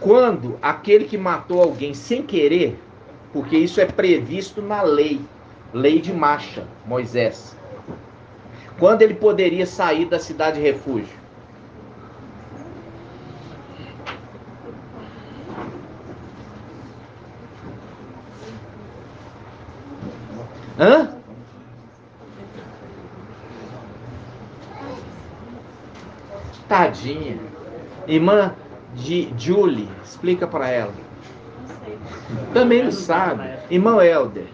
quando aquele que matou alguém sem querer, porque isso é previsto na lei de Macha, Moisés, quando ele poderia sair da cidade refúgio? Hã? Tadinha. Irmã de Julie, explica para ela. Também não sabe. Irmão Helder.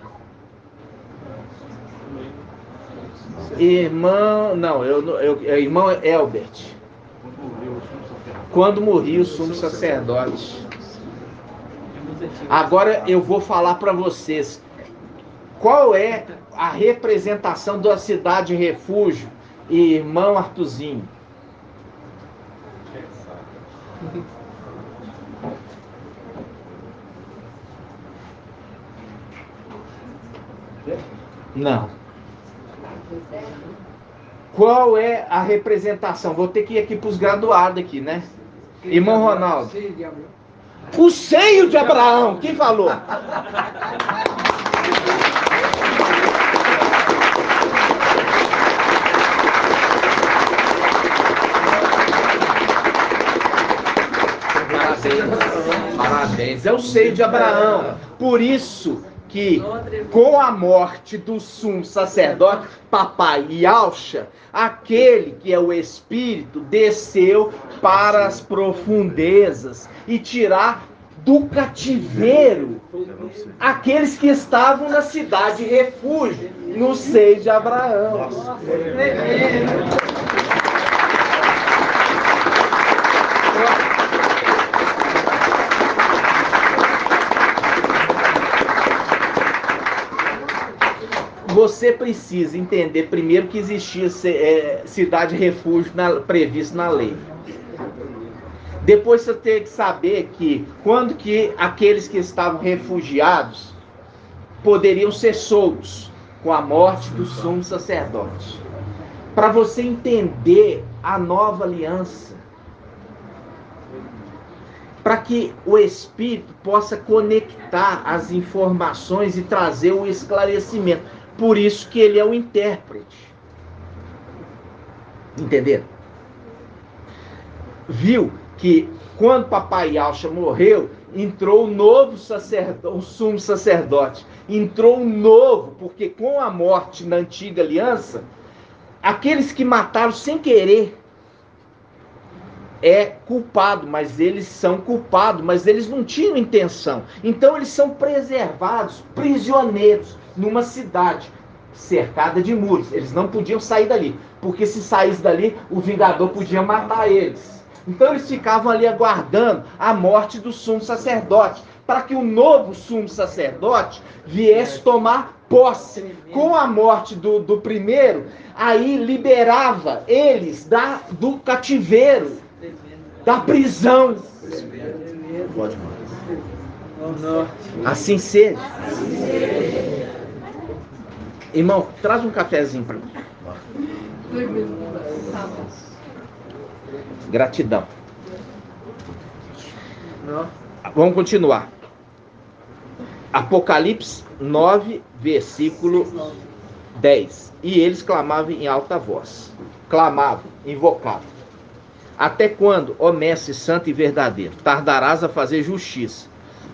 Irmão, não, irmão Elbert. Quando morria o sumo sacerdote. Agora eu vou falar para vocês. Qual é a representação da cidade refúgio, irmão Artuzinho? Não. Qual é a representação? Vou ter que ir aqui para os graduados aqui, né? Irmão Ronaldo. O seio de Abraão. Quem falou? Parabéns. É o seio de Abraão. Por isso que com a morte do sumo sacerdote, Papai Yahshua, aquele que é o Espírito, desceu para as profundezas e tirar do cativeiro aqueles que estavam na cidade refúgio, no seio de Abraão. Você precisa entender primeiro que existia cidade refúgio previsto na lei. Depois você tem que saber que quando que aqueles que estavam refugiados poderiam ser soltos com a morte do sumo sacerdote. Para você entender a nova aliança, para que o Espírito possa conectar as informações e trazer o esclarecimento. Por isso que ele é o intérprete. Entenderam? Viu que quando papai Yalcha morreu, entrou um novo sacerdote, um sumo sacerdote. Entrou um novo, porque com a morte na antiga aliança, aqueles que mataram sem querer é culpado, mas eles são culpados, mas eles não tinham intenção. Então eles são preservados, prisioneiros, numa cidade cercada de muros. Eles não podiam sair dali, porque se saísse dali, o vingador podia matar eles. Então eles ficavam ali aguardando a morte do sumo sacerdote, para que o novo sumo sacerdote viesse tomar posse. Com a morte do primeiro, aí liberava eles do cativeiro, da prisão. Pode mais. Assim seja. Irmão, traz um cafezinho para mim. Gratidão. Vamos continuar. Apocalipse 9, versículo 10. E eles clamavam em alta voz. Clamavam, invocavam. Até quando, ó Mestre santo e verdadeiro, tardarás a fazer justiça,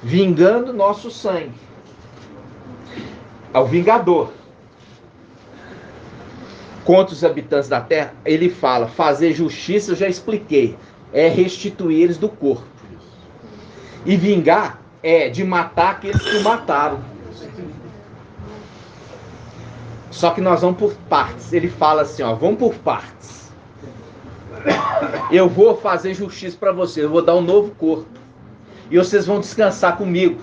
vingando nosso sangue? Ao vingador. Contra os habitantes da terra, ele fala, fazer justiça, eu já expliquei, é restituir eles do corpo. E vingar é de matar aqueles que o mataram. Só que nós vamos por partes. Ele fala assim, ó, vamos por partes. Eu vou fazer justiça para vocês, eu vou dar um novo corpo. E vocês vão descansar comigo.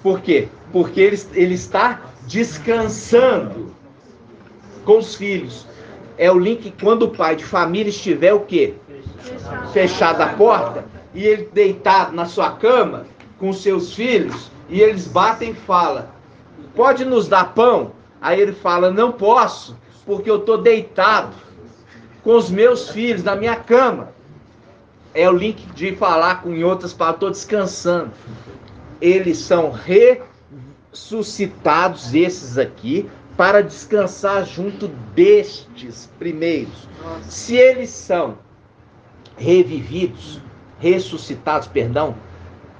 Por quê? Porque ele está descansando com os filhos. É o link quando o pai de família estiver o quê? Fechado a porta, e ele deitado na sua cama com seus filhos, e eles batem e falam, pode nos dar pão? Aí ele fala, não posso, porque eu estou deitado com os meus filhos na minha cama. É o link de falar em outras palavras, estou descansando. Eles são ressuscitados, esses aqui, para descansar junto destes primeiros. Se eles são revividos, ressuscitados, perdão,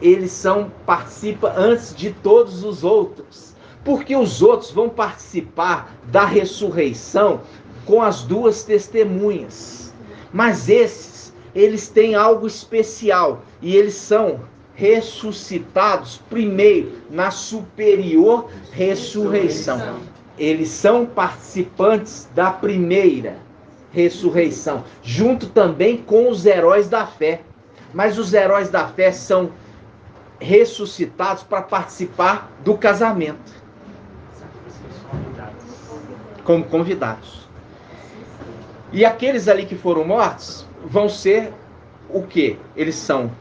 eles participam antes de todos os outros. Porque os outros vão participar da ressurreição com as duas testemunhas. Mas esses, eles têm algo especial. E eles são ressuscitados primeiro, na superior ressurreição. Eles são participantes da primeira ressurreição, junto também com os heróis da fé. Mas os heróis da fé são ressuscitados para participar do casamento, como convidados. E aqueles ali que foram mortos vão ser o quê? Eles são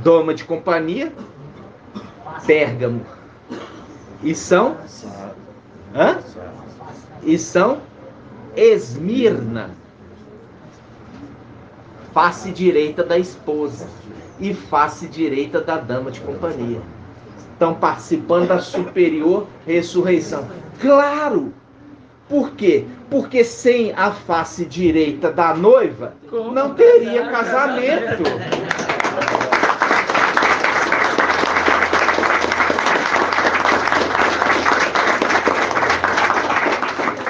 doma de companhia, Pérgamo, e são Esmirna, face direita da esposa e face direita da dama de companhia. Estão participando da superior ressurreição. Claro! Por quê? Porque sem a face direita da noiva, não teria casamento.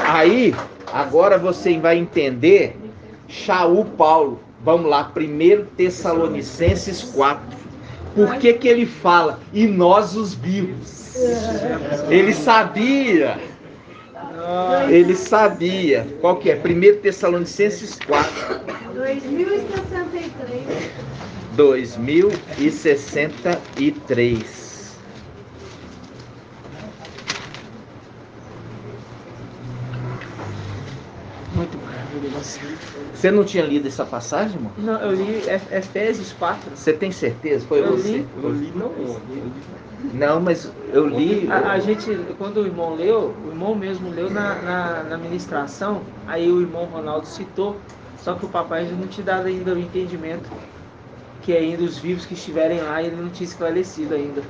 Aí, agora você vai entender Shaul Paulo. Vamos lá, 1 Tessalonicenses 4. Por que que ele fala, e nós os vivos? Ele sabia. Ele sabia. Qual que é? 1 Tessalonicenses 4. 2063. 2063. Muito maravilhoso. Você não tinha lido essa passagem, irmão? Não, eu li Efésios 4. Você tem certeza? Foi você? Eu li, não. Não, mas eu li. A gente, quando o irmão leu, o irmão mesmo leu na ministração, aí o irmão Ronaldo citou, só que o papai já não tinha dado ainda o entendimento que ainda os vivos que estiverem lá, ele não tinha esclarecido ainda.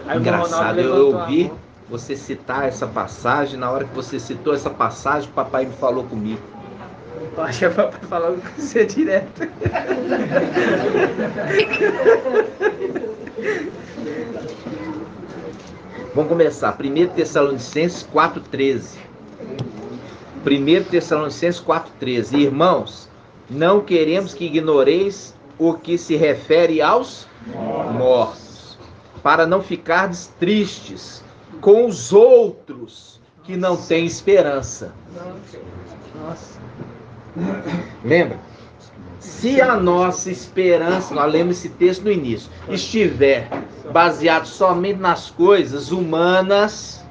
Aí engraçado, eu ouvi você citar essa passagem, na hora que você citou essa passagem, o papai me falou comigo. Eu acho que é para falar com você direto. Vamos começar. 1 Tessalonicenses 4,13. 1 Tessalonicenses 4,13. Irmãos, não queremos que ignoreis o que se refere aos mortos, para não ficardes tristes com os outros que não têm esperança. Nossa. Lembra? Se a nossa esperança, nós lemos esse texto no início, estiver baseado somente nas coisas humanas,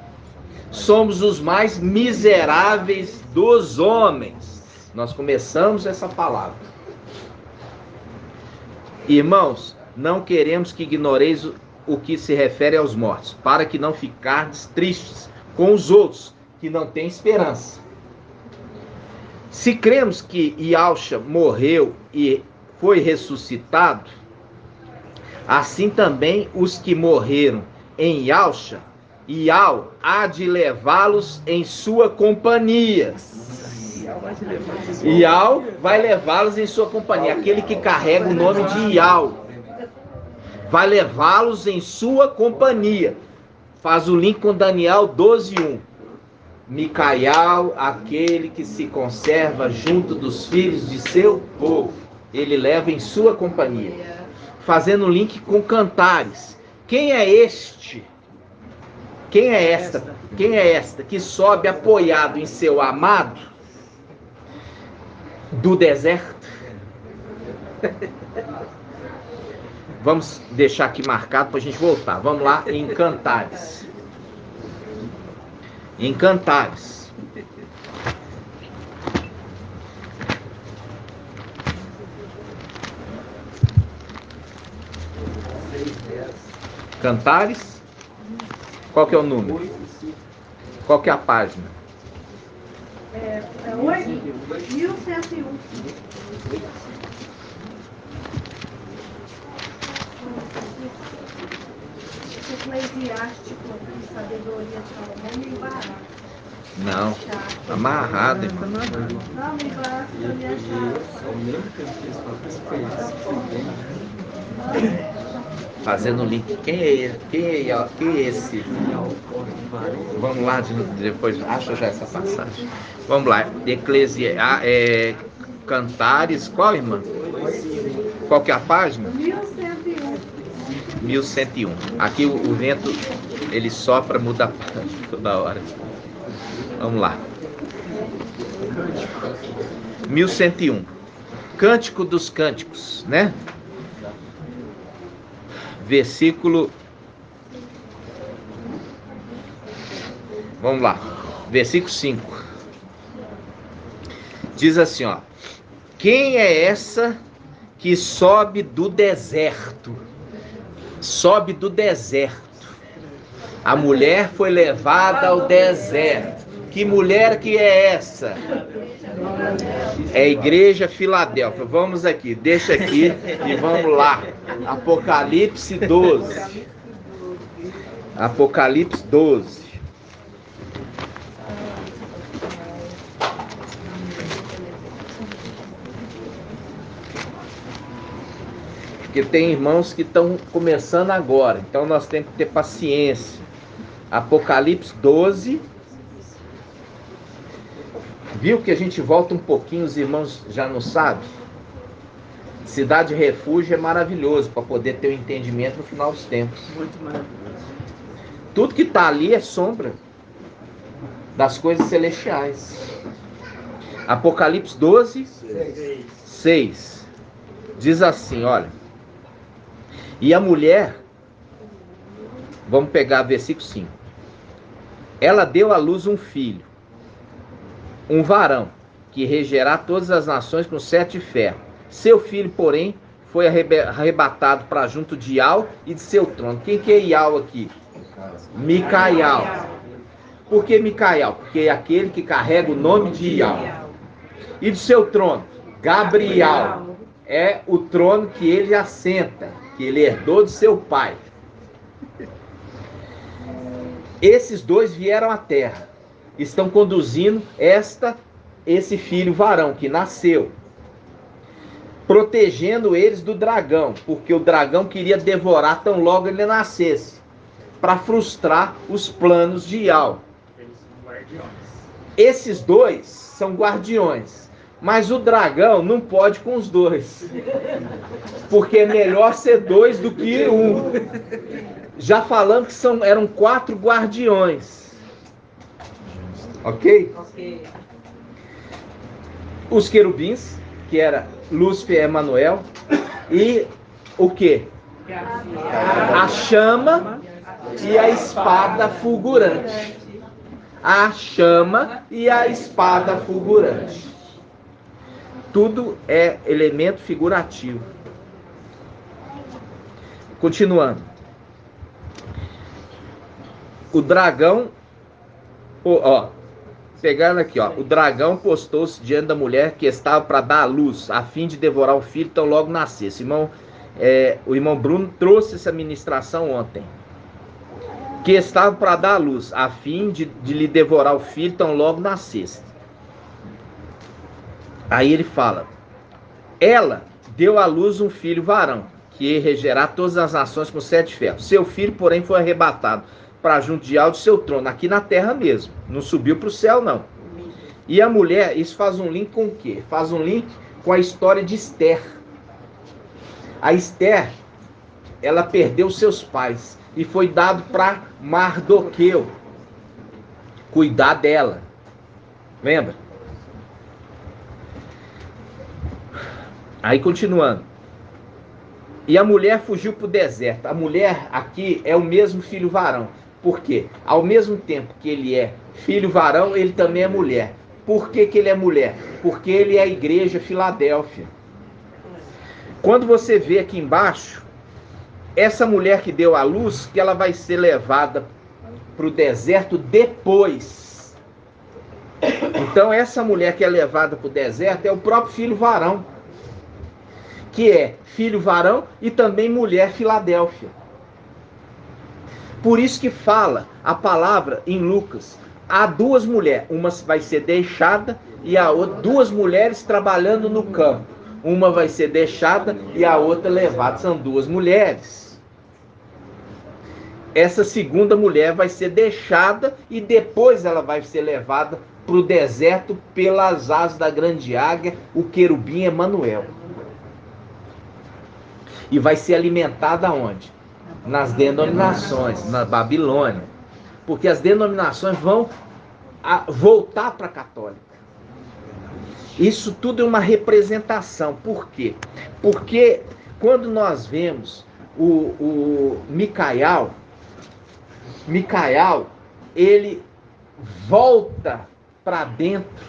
somos os mais miseráveis dos homens. Nós começamos essa palavra. Irmãos, não queremos que ignoreis o que se refere aos mortos, para que não ficardes tristes com os outros que não têm esperança. Se cremos que Yausha morreu e foi ressuscitado, assim também os que morreram em Yausha, Yau há de levá-los em sua companhia. Yau vai levá-los em sua companhia. Aquele que carrega o nome de Yau vai levá-los em sua companhia. Faz o link com Daniel 12:1. Micael, aquele que se conserva junto dos filhos de seu povo, ele leva em sua companhia. Fazendo link com Cantares. Quem é este? Quem é esta? Quem é esta que sobe apoiado em seu amado do deserto? Vamos deixar aqui marcado para a gente voltar. Vamos lá em Cantares. Em Cantares. Cantares. Qual que é o número? Qual que é a página? É 1101. Eclesiástico, sabedoria de Salomão, me embaraça. Não, amarrado, irmão. Não, me embaraça, eu me achava. Fazendo link. Quem é ele? Quem é esse? Vamos lá, depois acha já essa passagem. Vamos lá. Cantares, qual, irmã? Qual que é a página? 1101. 1101. Aqui o vento, ele sopra, muda a página toda hora. Vamos lá. 1101. Cântico dos Cânticos, né? Versículo. Vamos lá. Versículo 5. Diz assim, ó. Quem é essa que sobe do deserto? Sobe do deserto. A mulher foi levada ao deserto. Que mulher que é essa? É a igreja Filadélfia. Vamos aqui, deixa aqui e vamos lá. Apocalipse 12. Apocalipse 12. Porque tem irmãos que estão começando agora, então nós temos que ter paciência. Apocalipse 12. Viu que a gente volta um pouquinho, os irmãos já não sabem? Cidade Refúgio é maravilhoso para poder ter o entendimento no final dos tempos. Muito maravilhoso. Tudo que está ali é sombra das coisas celestiais. Apocalipse 12, 6. Diz assim, olha. E a mulher, vamos pegar versículo 5. Ela deu à luz um filho, um varão, que regerá todas as nações com 7 ferros. Seu filho, porém, foi arrebatado para junto de Iau e de seu trono. Quem que é Iau aqui? Micael. Por que Micael? Porque é aquele que carrega o nome de Iau. E de seu trono? Gabriel. É o trono que ele assenta, que ele herdou de seu pai. Esses dois vieram à terra. Estão conduzindo esta esse filho varão que nasceu, protegendo eles do dragão, porque o dragão queria devorar tão logo ele nascesse, para frustrar os planos de Ial. Esses dois são guardiões, mas o dragão não pode com os dois, porque é melhor ser dois do que um. Já falando que eram 4 guardiões. Ok? Ok. Os querubins, que era Lúcifer e Emanuel, e o quê? A chama e a espada fulgurante. A chama e a espada fulgurante. Tudo é elemento figurativo. Continuando. O dragão, pegando aqui, o dragão postou-se diante da mulher que estava para dar à luz, a fim de devorar o filho tão logo nascesse. O irmão Bruno trouxe essa ministração ontem. Que estava para dar à luz, a fim de lhe devorar o filho tão logo nascesse. Aí ele fala: ela deu à luz um filho varão, que regerá todas as nações com 7 ferros. Seu filho, porém, foi arrebatado para junto de Ial de seu trono, aqui na terra mesmo. Não subiu para o céu, não. E a mulher, isso faz um link com o quê? Faz um link com a história de Esther. A Esther, ela perdeu seus pais e foi dado para Mardoqueu cuidar dela. Lembra? Aí continuando. E a mulher fugiu para o deserto. A mulher aqui é o mesmo filho varão. Por quê? Ao mesmo tempo que ele é filho varão, ele também é mulher. Por que ele é mulher? Porque ele é a igreja Filadélfia. Quando você vê aqui embaixo, essa mulher que deu à luz, que ela vai ser levada para o deserto depois. Então essa mulher que é levada para o deserto é o próprio filho varão, que é filho varão e também mulher Filadélfia. Por isso que fala a palavra em Lucas, há 2 mulheres, uma vai ser deixada e a outra, 2 mulheres trabalhando no campo. Uma vai ser deixada e a outra levada, são 2 mulheres. Essa segunda mulher vai ser deixada e depois ela vai ser levada para o deserto pelas asas da grande águia, o querubim Emanuel. E vai ser alimentada onde? Nas denominações, na Babilônia. Porque as denominações vão voltar para a católica. Isso tudo é uma representação. Por quê? Porque quando nós vemos o Micael, ele volta para dentro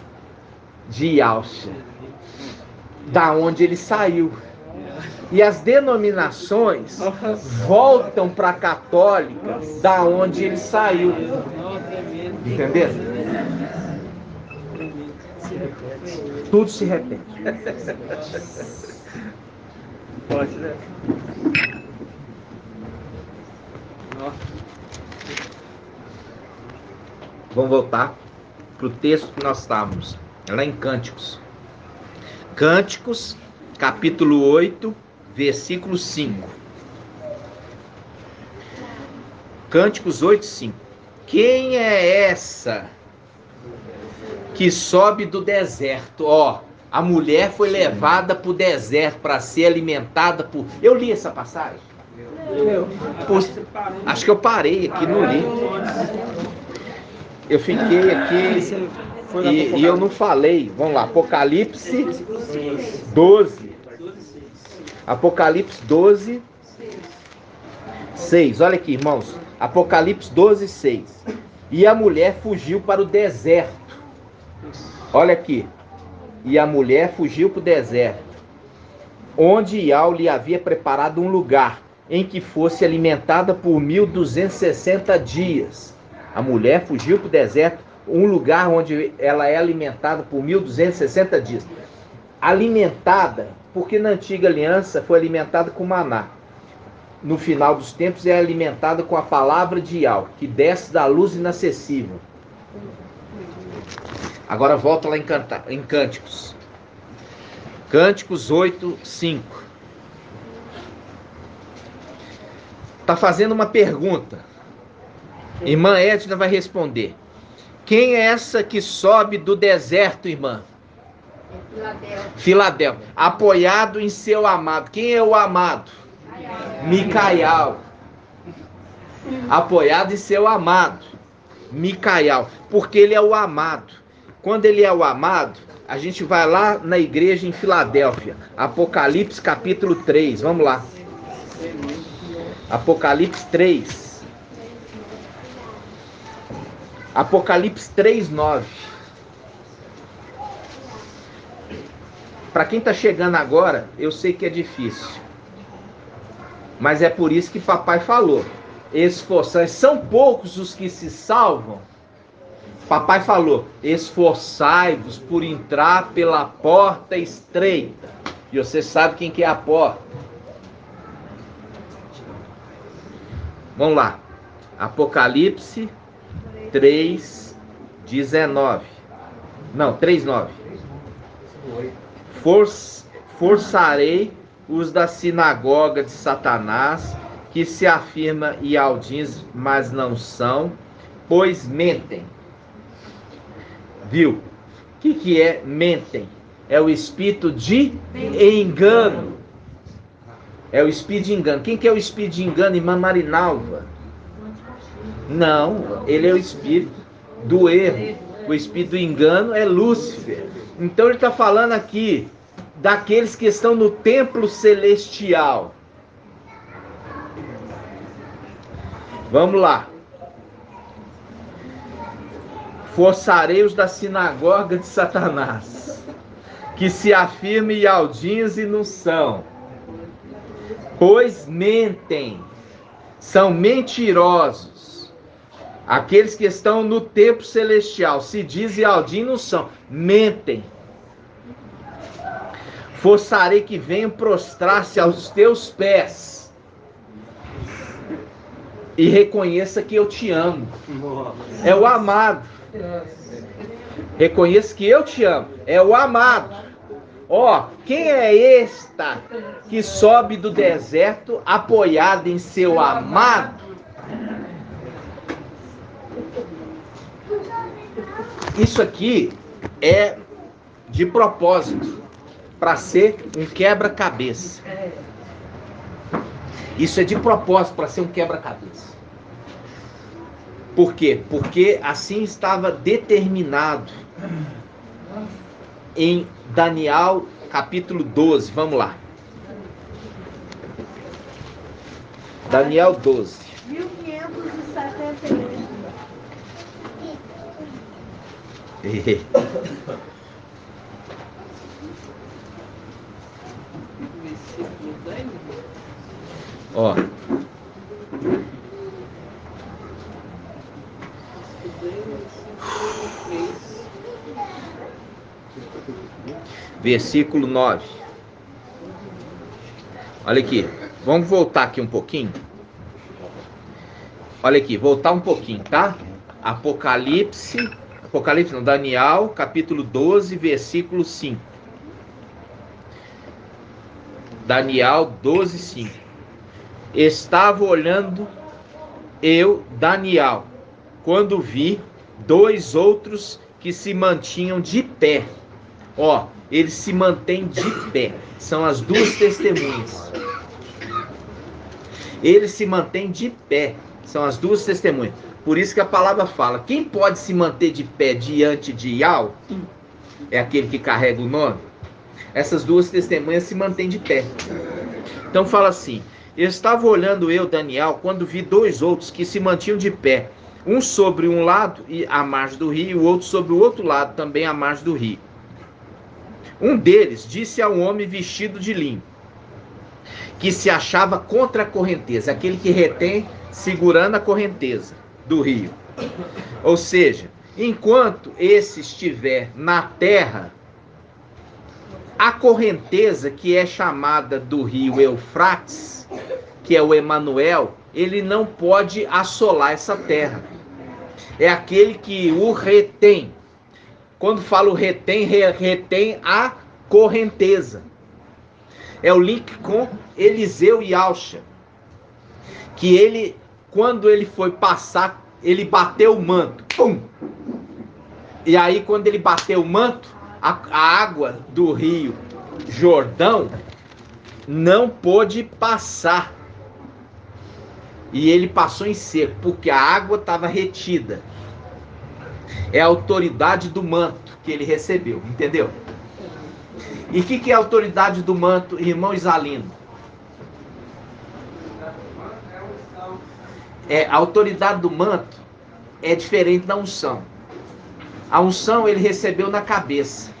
de Yalcha, da onde ele saiu. E as denominações voltam para a católica, da onde ele saiu. Entendeu? Tudo se repete. Pode, né? Vamos voltar para o texto que nós estávamos, lá em Cânticos. Cânticos, capítulo 8, versículo 5. Cânticos 8, 5. Quem é essa que sobe do deserto? A mulher foi levada para o deserto para ser alimentada por... Eu li essa passagem? Acho que eu parei aqui, não li. Eu fiquei aqui e eu não falei. Vamos lá, Apocalipse 12. Apocalipse 12, 6. Olha aqui, irmãos. Apocalipse 12, 6. E a mulher fugiu para o deserto. Olha aqui. E a mulher fugiu para o deserto, onde Ial lhe havia preparado um lugar em que fosse alimentada por 1260 dias. A mulher fugiu para o deserto, um lugar onde ela é alimentada por 1260 dias. Alimentada, porque na antiga aliança foi alimentada com maná. No final dos tempos é alimentada com a palavra de Ial, que desce da luz inacessível. Agora volta lá em Cânticos. Cânticos 8, 5. Está fazendo uma pergunta. Irmã Edna vai responder. Quem é essa que sobe do deserto, irmã? Filadélfia. Apoiado em seu amado. Quem é o amado? Micael. Apoiado em seu amado. Micael. Porque ele é o amado. Quando ele é o amado, a gente vai lá na igreja em Filadélfia. Apocalipse capítulo 3. Vamos lá. Apocalipse 3. Apocalipse 3, 9. Para quem está chegando agora, eu sei que é difícil. Mas é por isso que papai falou. Esforçai. São poucos os que se salvam. Papai falou, esforçai-vos por entrar pela porta estreita. E você sabe quem que é a porta. Vamos lá. Apocalipse 3, 19. Não, 3, 9. Forçarei os da sinagoga de Satanás, que se afirma Ialdins, mas não são, pois mentem. Viu? O que é mentem? É o espírito de engano. É o espírito de engano. Quem que é o espírito de engano? Irmã Marinalva. Não, ele é o espírito do erro. O espírito do engano é Lúcifer. Então ele está falando aqui daqueles que estão no templo celestial. Vamos lá. Forçarei os da sinagoga de Satanás, que se afirmem Ialdins e não são, pois mentem, são mentirosos. Aqueles que estão no templo celestial, se dizem Ialdins e não são, mentem. Forçarei que venham prostrar-se aos teus pés e reconheça que eu te amo. É o amado. Reconheça que eu te amo. É o amado. Ó, quem é esta que sobe do deserto apoiado em seu amado? Isso aqui é de propósito, para ser um quebra-cabeça. Isso é de propósito para ser um quebra-cabeça. Por quê? Porque assim estava determinado em Daniel capítulo 12. Vamos lá. Daniel 12. 1578. Ó. Versículo 9. Olha aqui. Vamos voltar aqui um pouquinho. Olha aqui, voltar um pouquinho, tá? Apocalipse não, Daniel, capítulo 12, versículo 5. Daniel 12, 5. Estava olhando eu, Daniel, quando vi dois outros que se mantinham de pé. Ó, eles se mantêm de pé. São as duas testemunhas. Eles se mantêm de pé. São as duas testemunhas. Por isso que a palavra fala, quem pode se manter de pé diante de Iau? É aquele que carrega o nome. Essas duas testemunhas se mantêm de pé. Então fala assim, eu estava olhando eu, Daniel, quando vi dois outros que se mantinham de pé. Um sobre um lado, à margem do rio, e o outro sobre o outro lado, também à margem do rio. Um deles disse ao homem vestido de linho, que se achava contra a correnteza, aquele que retém segurando a correnteza do rio. Ou seja, enquanto esse estiver na terra, a correnteza que é chamada do rio Eufrates, que é o Emanuel, ele não pode assolar essa terra. É aquele que o retém. Quando falo retém, retém a correnteza. É o link com Eliseu e Alcha. Que ele, quando ele foi passar, ele bateu o manto. Pum! E aí, quando ele bateu o manto, a água do rio Jordão não pôde passar. E ele passou em seco, porque a água estava retida. É a autoridade do manto que ele recebeu, entendeu? E o que é a autoridade do manto, irmão Isalino? A autoridade do manto é diferente da unção. A unção ele recebeu na cabeça.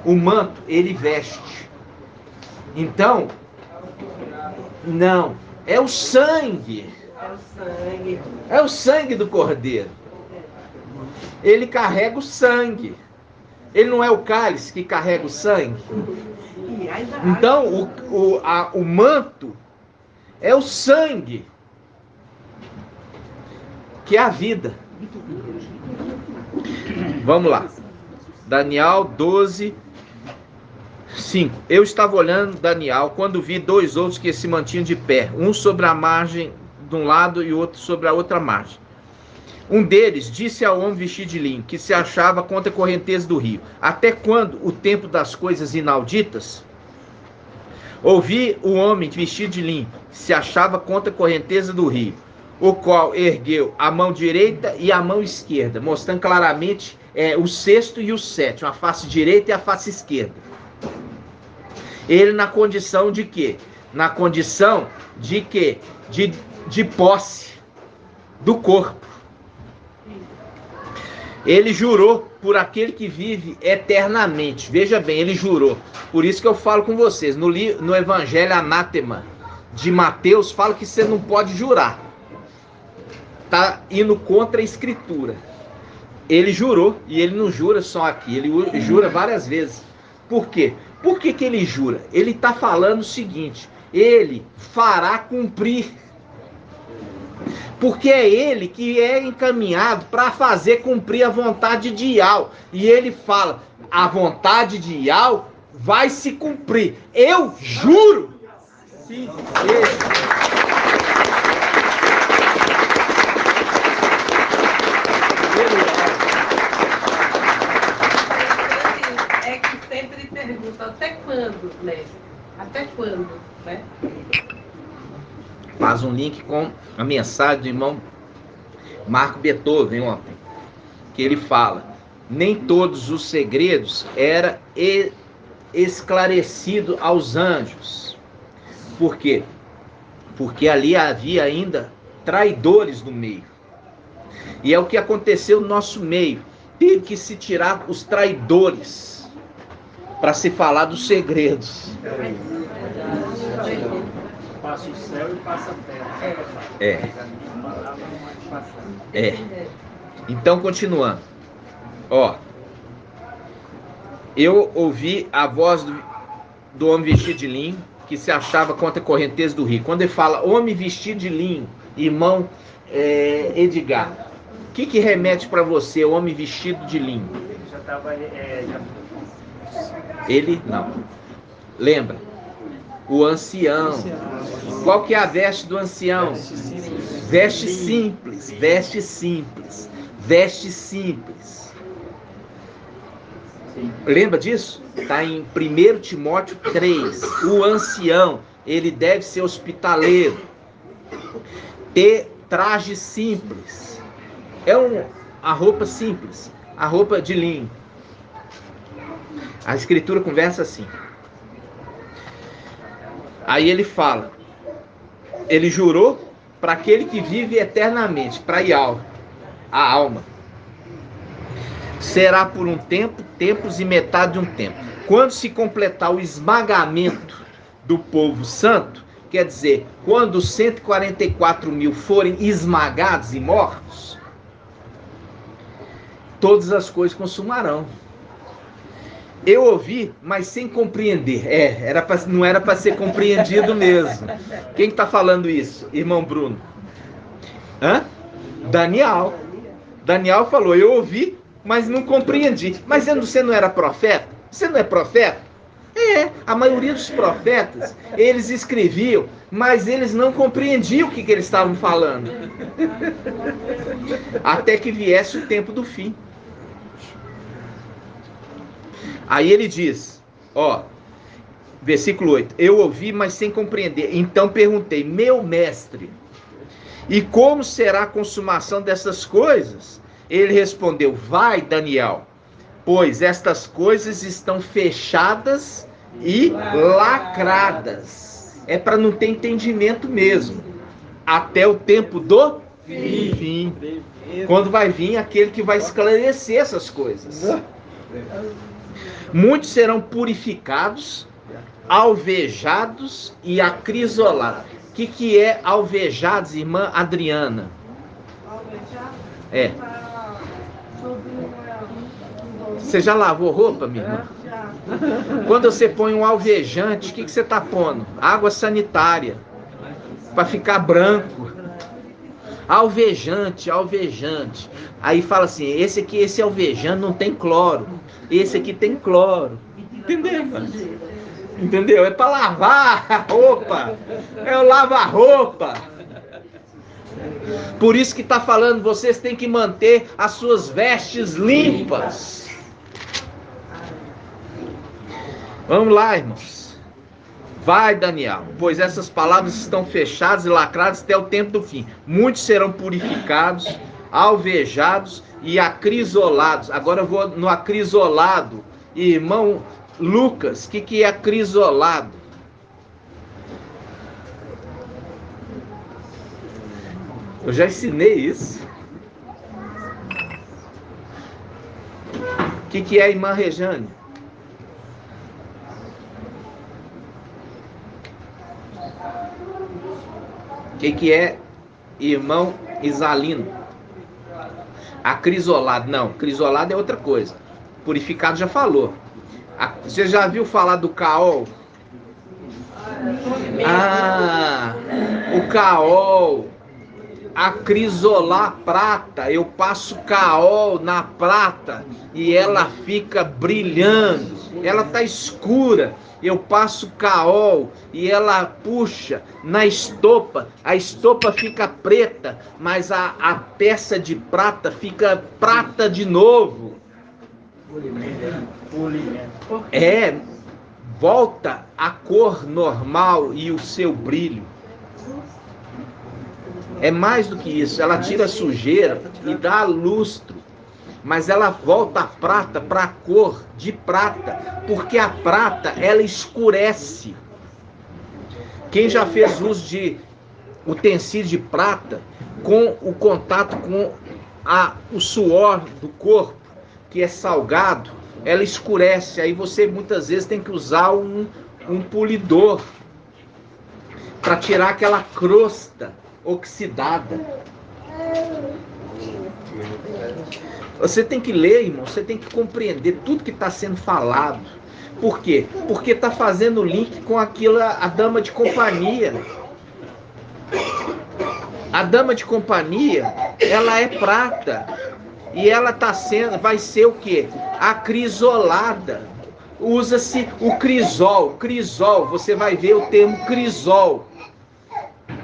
O manto ele veste. Então, não, é o sangue. É o sangue do Cordeiro. Ele carrega o sangue. Ele não é o cálice que carrega o sangue. Então, o manto é o sangue, que é a vida. Vamos lá. Daniel 12, 5. Eu estava olhando Daniel quando vi dois outros que se mantinham de pé, um sobre a margem de um lado e outro sobre a outra margem. Um deles disse ao homem vestido de linho, que se achava contra a correnteza do rio: até quando o tempo das coisas inauditas? Ouvi o homem vestido de linho, que se achava contra a correnteza do rio, o qual ergueu a mão direita e a mão esquerda, mostrando claramente o sexto e o sétimo, a face direita e a face esquerda. Ele na condição de quê? Na condição de quê? De posse do corpo. Ele jurou por aquele que vive eternamente. Veja bem, ele jurou. Por isso que eu falo com vocês. No Evangelho Anátema de Mateus, fala que você não pode jurar. Está indo contra a Escritura. Ele jurou, e ele não jura só aqui, ele jura várias vezes. Por quê? Por que ele jura? Ele está falando o seguinte: ele fará cumprir. Porque é ele que é encaminhado para fazer cumprir a vontade de Yahweh. E ele fala: a vontade de Yahweh vai se cumprir. Eu juro. Sim. É que sempre pergunta até quando, né? Até quando, né? Faz um link com a mensagem do irmão Marco Beethoven ontem, que ele fala: nem todos os segredos era esclarecido aos anjos. Por quê? Porque ali havia ainda traidores no meio. E é o que aconteceu no nosso meio. Teve que se tirar os traidores para se falar dos segredos. Passa o céu e passa a terra. Então, continuando. Eu ouvi a voz do homem vestido de linho, que se achava contra a correnteza do rio. Quando ele fala homem vestido de linho, irmão Edgar, o que remete para você, o homem vestido de linho? Ele já estava... Ele não. Lembra? O ancião. Qual que é a veste do ancião? Veste simples, veste simples, veste simples. Lembra disso? Está em 1 Timóteo 3. O ancião, ele deve ser hospitaleiro, ter traje simples. A roupa simples, a roupa de linho. A Escritura conversa assim. Aí ele fala, ele jurou para aquele que vive eternamente, para Yahweh, a alma. Será por um tempo, tempos e metade de um tempo. Quando se completar o esmagamento do povo santo, quer dizer, quando os 144 mil forem esmagados e mortos, todas as coisas consumarão. Eu ouvi, mas sem compreender. Não era para ser compreendido mesmo. Quem está falando isso? Irmão Bruno? Daniel. Daniel falou, eu ouvi, mas não compreendi. Mas você não era profeta? Você não é profeta? É, a maioria dos profetas, eles escreviam, mas eles não compreendiam o que eles estavam falando. Até que viesse o tempo do fim. Aí ele diz, ó, versículo 8, eu ouvi, mas sem compreender. Então perguntei, meu mestre, e como será a consumação dessas coisas? Ele respondeu, vai, Daniel, pois estas coisas estão fechadas e lacradas. É para não ter entendimento mesmo. Até o tempo do fim. Quando vai vir aquele que vai esclarecer essas coisas. Muitos serão purificados, alvejados e acrisolados. O que é alvejados, irmã Adriana? É. Você já lavou roupa, minha irmã? Quando você põe um alvejante, o que você está pondo? Água sanitária. Para ficar branco. Alvejante, alvejante. Aí fala assim, esse alvejante não tem cloro. Esse aqui tem cloro. Entendeu? Entendeu? É para lavar a roupa. É o lava-roupa. Por isso que está falando, vocês têm que manter as suas vestes limpas. Vamos lá, irmãos. Vai, Daniel, pois essas palavras estão fechadas e lacradas até o tempo do fim. Muitos serão purificados, alvejados e acrisolados. Agora eu vou no acrisolado. Irmão Lucas, o que é acrisolado? Eu já ensinei isso. O que é, irmã Rejane? O que é, irmão Isalino? Acrisolado. Não, crisolado é outra coisa. Purificado já falou. Você já viu falar do caol? Ah, o caol. Acrisolar prata. Eu passo caol na prata e ela fica brilhando. Ela está escura. Eu passo caol e ela puxa na estopa. A estopa fica preta, mas a peça de prata fica prata de novo. É, volta a cor normal e o seu brilho. É mais do que isso, ela tira a sujeira e dá lustro, mas ela volta a prata para a cor de prata, porque a prata ela escurece. Quem já fez uso de utensílio de prata, com o contato com o suor do corpo, que é salgado, ela escurece, aí você muitas vezes tem que usar um polidor para tirar aquela crosta oxidada. Você tem que ler, irmão, você tem que compreender tudo que está sendo falado. Por quê? Porque está fazendo link com aquilo, a dama de companhia. A dama de companhia, ela é prata. E ela vai ser o quê? Acrisolada. Usa-se o crisol. Crisol, você vai ver o termo crisol.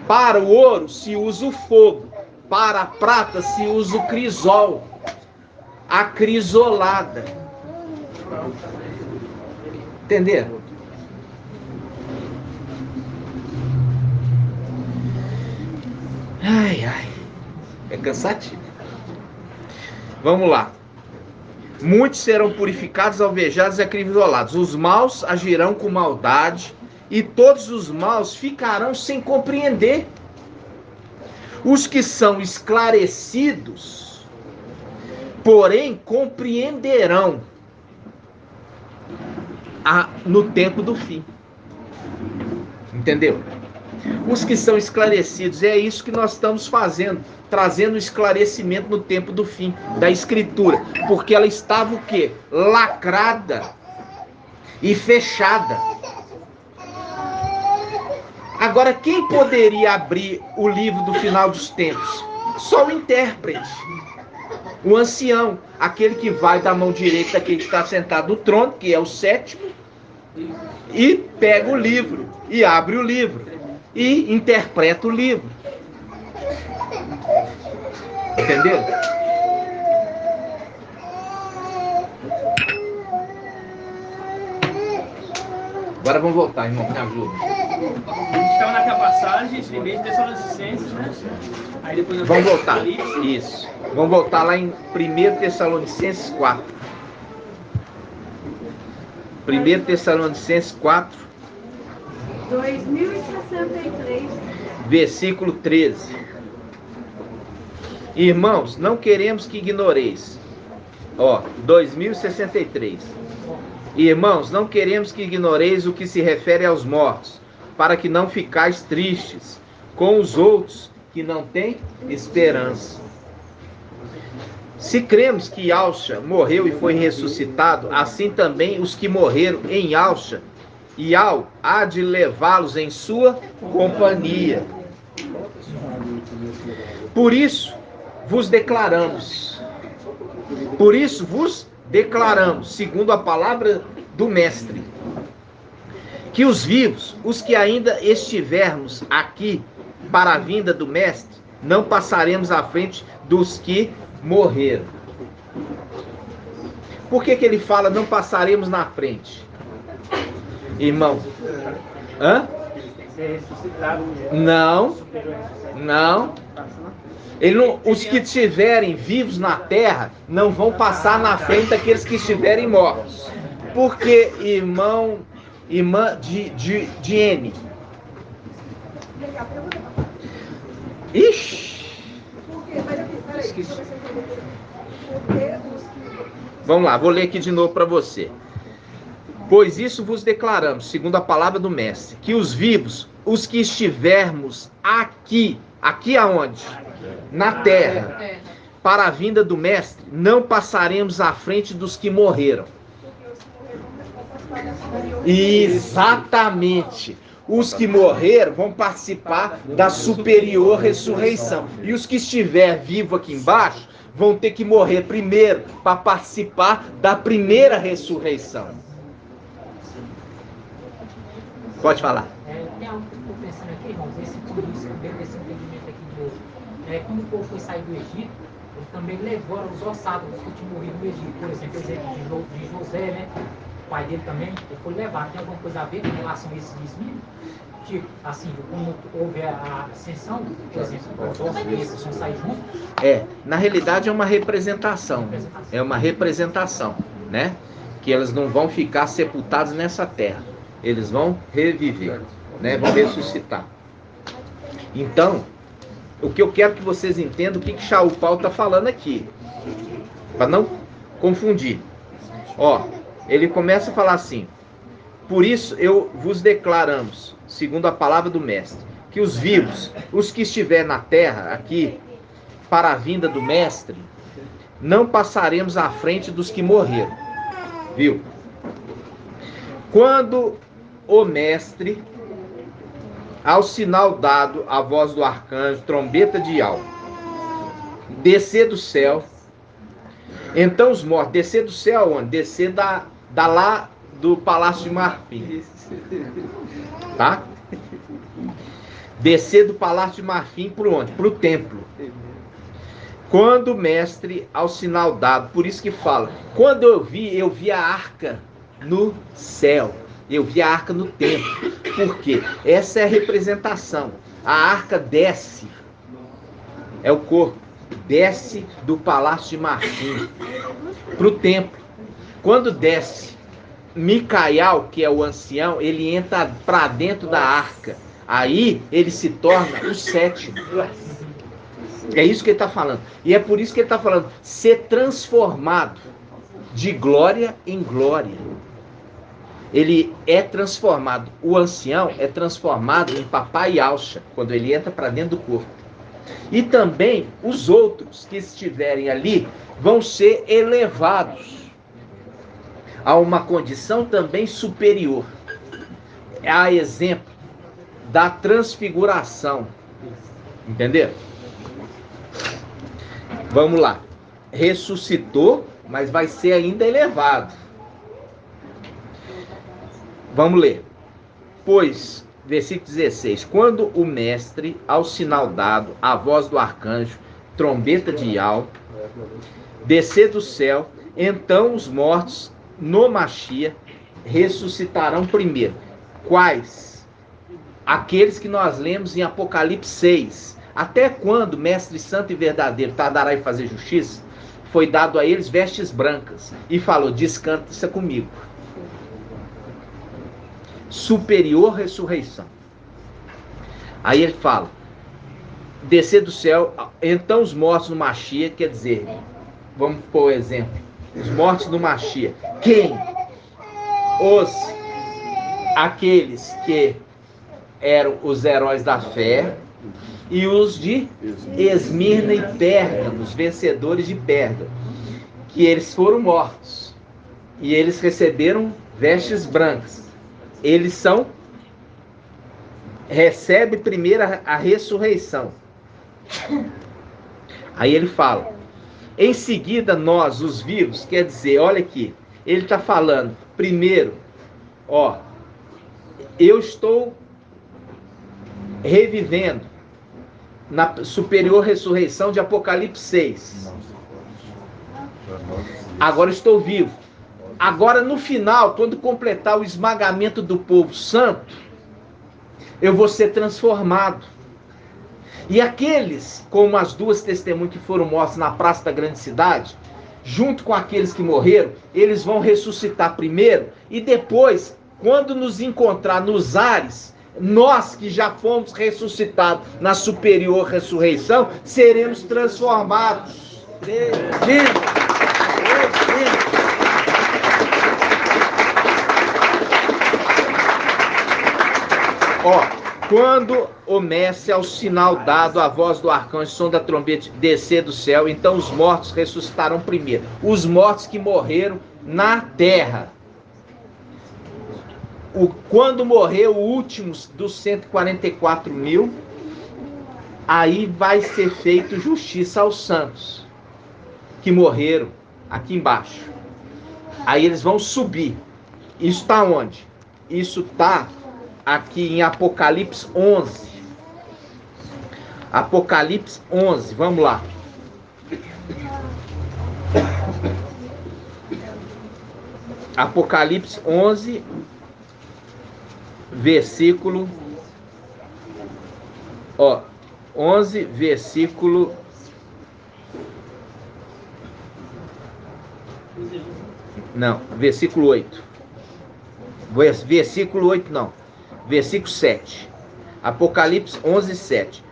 Para o ouro se usa o fogo. Para a prata se usa o crisol. Acrisolada. Entenderam? Ai, ai. É cansativo. Vamos lá. Muitos serão purificados, alvejados e acrisolados. Os maus agirão com maldade, e todos os maus ficarão sem compreender. Os que são esclarecidos, porém, compreenderão no tempo do fim. Entendeu? Os que são esclarecidos, é isso que nós estamos fazendo, trazendo esclarecimento no tempo do fim da Escritura, porque ela estava o quê? Lacrada e fechada. Agora, quem poderia abrir o livro do final dos tempos? Só o intérprete. O ancião, aquele que vai da mão direita daquele que está sentado no trono, que é o sétimo, e pega o livro, e abre o livro, e interpreta o livro. Entendeu? Agora vamos voltar, irmão, me ajuda. A gente estava naquela passagem, 1 Tessalonicenses, né? Aí depois eu Vamos pego voltar. Apocalipse. Isso. Vamos voltar lá em 1 Tessalonicenses 4. 1 Tessalonicenses 4, 2063. versículo 13. Irmãos, não queremos que ignoreis. Ó, 2063. Irmãos, não queremos que ignoreis o que se refere aos mortos, para que não ficais tristes com os outros que não têm esperança. Se cremos que Yahshua morreu e foi ressuscitado, assim também os que morreram em Yahshua, e há de levá-los em sua companhia. Por isso vos declaramos, segundo a palavra do Mestre, que os vivos, os que ainda estivermos aqui para a vinda do Mestre, não passaremos à frente dos que morreram. Por que ele fala não passaremos na frente? Irmão, Não. Os que estiverem vivos na terra não vão passar na frente daqueles que estiverem mortos. Porque, irmã de N. Ixi. Vamos lá, vou ler aqui de novo para você. Pois isso vos declaramos, segundo a palavra do Mestre, que os vivos, os que estivermos aqui aonde? Na terra, para a vinda do Mestre, não passaremos à frente dos que morreram. Exatamente. Os que morreram vão participar da superior ressurreição. E os que estiver vivo aqui embaixo vão ter que morrer primeiro para participar da primeira ressurreição. Pode falar. Tem algo que eu estou pensando aqui, irmãos, esse entendimento aqui de hoje. Quando o povo foi sair do Egito, ele também levou os ossados que tinham morrido no Egito. Por exemplo, o exemplo de José, né? O pai dele também, ele foi levado. Tem alguma coisa a ver com relação a esse desvio? Tipo, assim, quando houve a ascensão, por exemplo, os ossos desses vão sair juntos? Na realidade é uma representação. É uma representação, né? Que elas não vão ficar sepultadas nessa terra. Eles vão reviver, né? Vão ressuscitar. Então, o que eu quero que vocês entendam, o que Shaul Paulo está falando aqui, para não confundir. Ó, ele começa a falar assim: por isso eu vos declaramos, segundo a palavra do Mestre, que os vivos, os que estiver na terra aqui, para a vinda do Mestre, não passaremos à frente dos que morreram. Viu? Quando o Mestre, ao sinal dado, a voz do arcanjo, trombeta de Yahweh, descer do céu, então os mortos, descer do céu onde? Descer da lá do Palácio de Marfim, tá? Descer do Palácio de Marfim para onde? Para o templo. Quando o Mestre, ao sinal dado, por isso que fala, quando eu vi a arca no céu. Eu vi a arca no templo. Por quê? Essa é a representação. A arca desce. É o corpo. Desce do Palácio de Marfim para o templo. Quando desce, Micael, que é o ancião, ele entra para dentro da arca. Aí ele se torna o sétimo. É isso que ele está falando. E é por isso que ele está falando, ser transformado de glória em glória. Ele é transformado, o ancião é transformado em papai Yahshua, quando ele entra para dentro do corpo. E também os outros que estiverem ali vão ser elevados a uma condição também superior. A exemplo da transfiguração. Entendeu? Vamos lá. ressuscitou, mas vai ser ainda elevado. Vamos ler. Pois, versículo 16: quando o mestre, ao sinal dado, a voz do arcanjo, trombeta de Iau, descer do céu, então os mortos no Machia ressuscitarão primeiro. Quais? Aqueles que nós lemos em Apocalipse 6. Até quando, mestre santo e verdadeiro, tardará em fazer justiça? Foi dado a eles vestes brancas, e falou: descansa comigo. Superior ressurreição. Aí ele fala: descer do céu, então os mortos no Machia, quer dizer, vamos pôr o exemplo, os mortos no Machia. Quem? Aqueles que eram os heróis da fé e os de Esmirna e Pérgamo, os vencedores de Pérgamo, que eles foram mortos e eles receberam vestes brancas. Eles recebem primeiro a ressurreição. Aí ele fala: em seguida nós, os vivos, quer dizer, olha aqui, ele está falando, primeiro, eu estou revivendo na superior ressurreição de Apocalipse 6. Agora estou vivo. Agora no final, quando completar o esmagamento do povo santo, eu vou ser transformado. E aqueles, como as duas testemunhas que foram mortas na praça da grande cidade, junto com aqueles que morreram, eles vão ressuscitar primeiro, e depois, quando nos encontrar nos ares, nós que já fomos ressuscitados na superior ressurreição, seremos transformados. Quando o mestre, ao sinal dado, a voz do arcanjo, som da trombeta, descer do céu, então os mortos ressuscitarão primeiro. Os mortos que morreram na terra. Quando morreu o último dos 144 mil, aí vai ser feito justiça aos santos que morreram aqui embaixo. Aí eles vão subir. Isso está onde? Isso está aqui em Apocalipse 11. Apocalipse 11, vamos lá. Apocalipse 11, versículo 11, versículo versículo 8. Versículo 8 não. Versículo 7. Apocalipse 11, 7.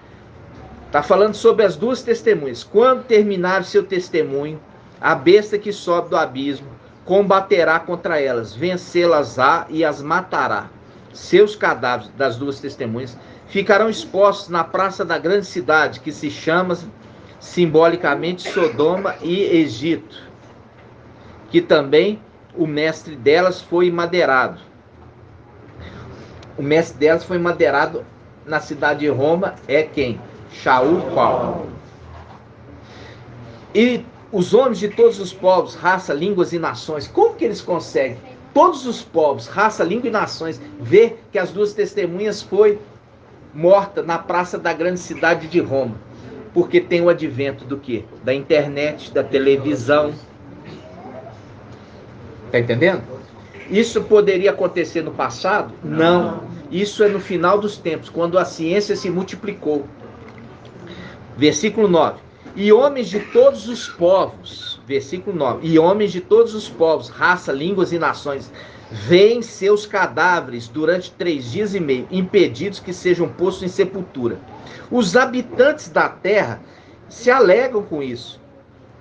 Está falando sobre as duas testemunhas. Quando terminar seu testemunho, a besta que sobe do abismo combaterá contra elas, vencê-las-á e as matará. Seus cadáveres das duas testemunhas ficarão expostos na praça da grande cidade, que se chama simbolicamente Sodoma e Egito, que também o mestre delas foi madeirado. O mestre delas foi madeirado na cidade de Roma, é quem? Shaul Paulo. E os homens de todos os povos, raça, línguas e nações, como que eles conseguem? Todos os povos, raça, língua e nações, ver que as duas testemunhas foi morta na praça da grande cidade de Roma. Porque tem o advento do quê? Da internet, da televisão. Está entendendo? Isso poderia acontecer no passado? Não. Isso é no final dos tempos, quando a ciência se multiplicou. Versículo 9. E homens de todos os povos, versículo 9, e homens de todos os povos, raça, línguas e nações, veem seus cadáveres durante 3 dias e meio, impedidos que sejam postos em sepultura. Os habitantes da terra se alegram com isso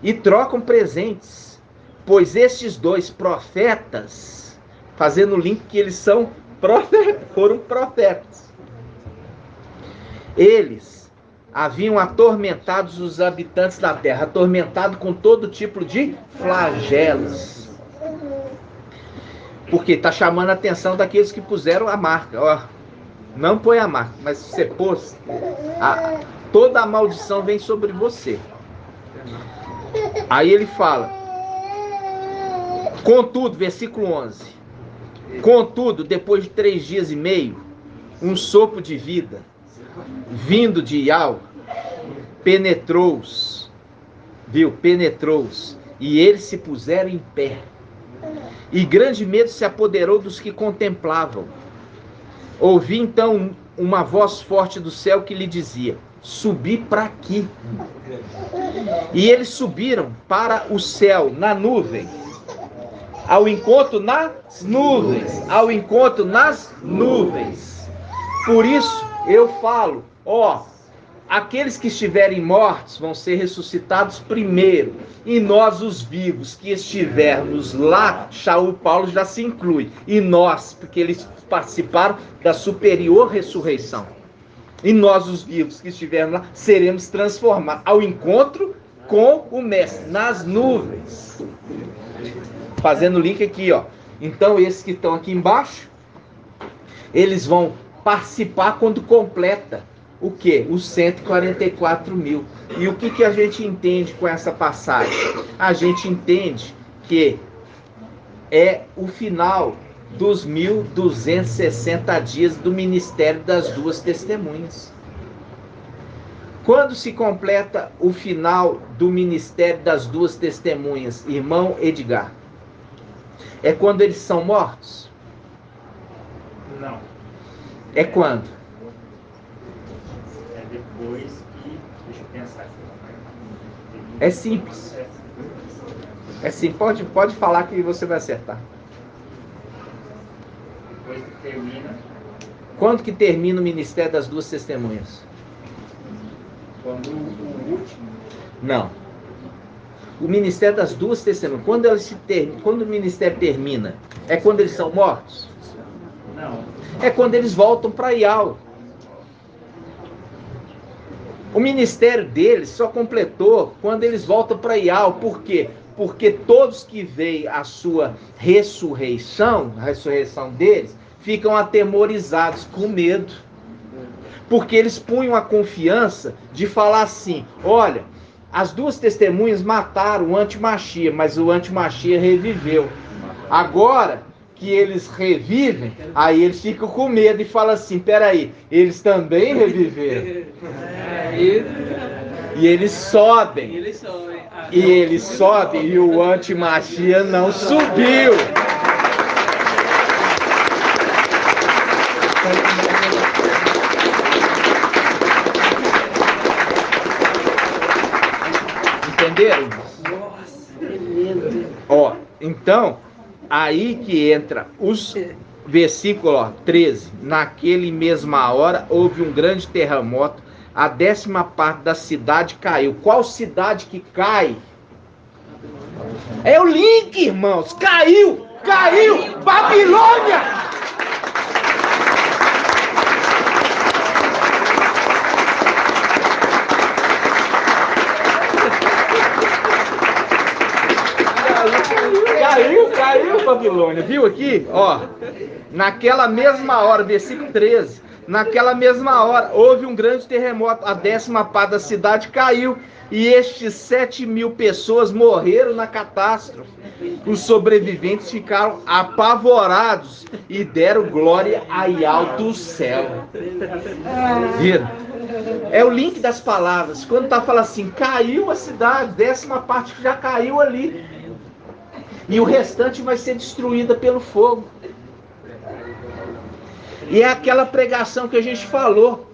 e trocam presentes, pois estes dois profetas, fazendo o link que eles são profetas, foram profetas, eles haviam atormentado os habitantes da terra, atormentado com todo tipo de flagelos. Porque está chamando a atenção daqueles que puseram a marca. Não põe a marca, mas se você pôs, toda a maldição vem sobre você. Aí ele fala, contudo, versículo 11, contudo, depois de 3 dias e meio, um sopro de vida, vindo de Iau, penetrou-os, e eles se puseram em pé. E grande medo se apoderou dos que contemplavam. Ouvi então uma voz forte do céu que lhe dizia, subi para aqui. E eles subiram para o céu, na nuvem, ao encontro nas nuvens, Por isso eu falo, aqueles que estiverem mortos vão ser ressuscitados primeiro, e nós os vivos que estivermos lá, Paulo já se inclui, e nós, porque eles participaram da superior ressurreição, e nós os vivos que estivermos lá, seremos transformados ao encontro com o Mestre, nas nuvens. Fazendo link aqui, então esses que estão aqui embaixo, eles vão participar quando completa o quê? Os 144 mil. E o que a gente entende com essa passagem? A gente entende que é o final dos 1.260 dias do ministério das duas testemunhas. Quando se completa o final do ministério das duas testemunhas, irmão Edgar? É quando eles são mortos? Não. É quando? É depois que... Deixa eu pensar aqui. É simples. É sim, pode falar que você vai acertar. Depois que termina... Quando que termina o ministério das duas testemunhas? Quando o último... Não. O ministério das duas testemunhas, quando o ministério termina, é quando eles são mortos? Não. É quando eles voltam para Iau. O ministério deles só completou quando eles voltam para Iau. Por quê? Porque todos que veem a sua ressurreição, a ressurreição deles, ficam atemorizados, com medo. Porque eles punham a confiança de falar assim, olha, as duas testemunhas mataram o antimachia, mas o antimachia reviveu. Agora que eles revivem, aí eles ficam com medo e falam assim, peraí, eles também reviveram. E eles sobem. E o antimachia não subiu. Entenderam? Então, aí que entra os versículo 13. Naquele mesma hora houve um grande terremoto, a 10ª parte da cidade caiu. Qual cidade que cai? É o link, irmãos. Caiu! Babilônia! Caiu Babilônia, viu aqui? Naquela mesma hora, versículo 13, naquela mesma hora, houve um grande terremoto, a 10ª parte da cidade caiu, e estes 7.000 pessoas morreram na catástrofe. Os sobreviventes ficaram apavorados e deram glória a Iau do céu. Viram? É o link das palavras. Quando está falando assim, caiu a cidade, 10ª parte já caiu ali. E o restante vai ser destruída pelo fogo. E é aquela pregação que a gente falou.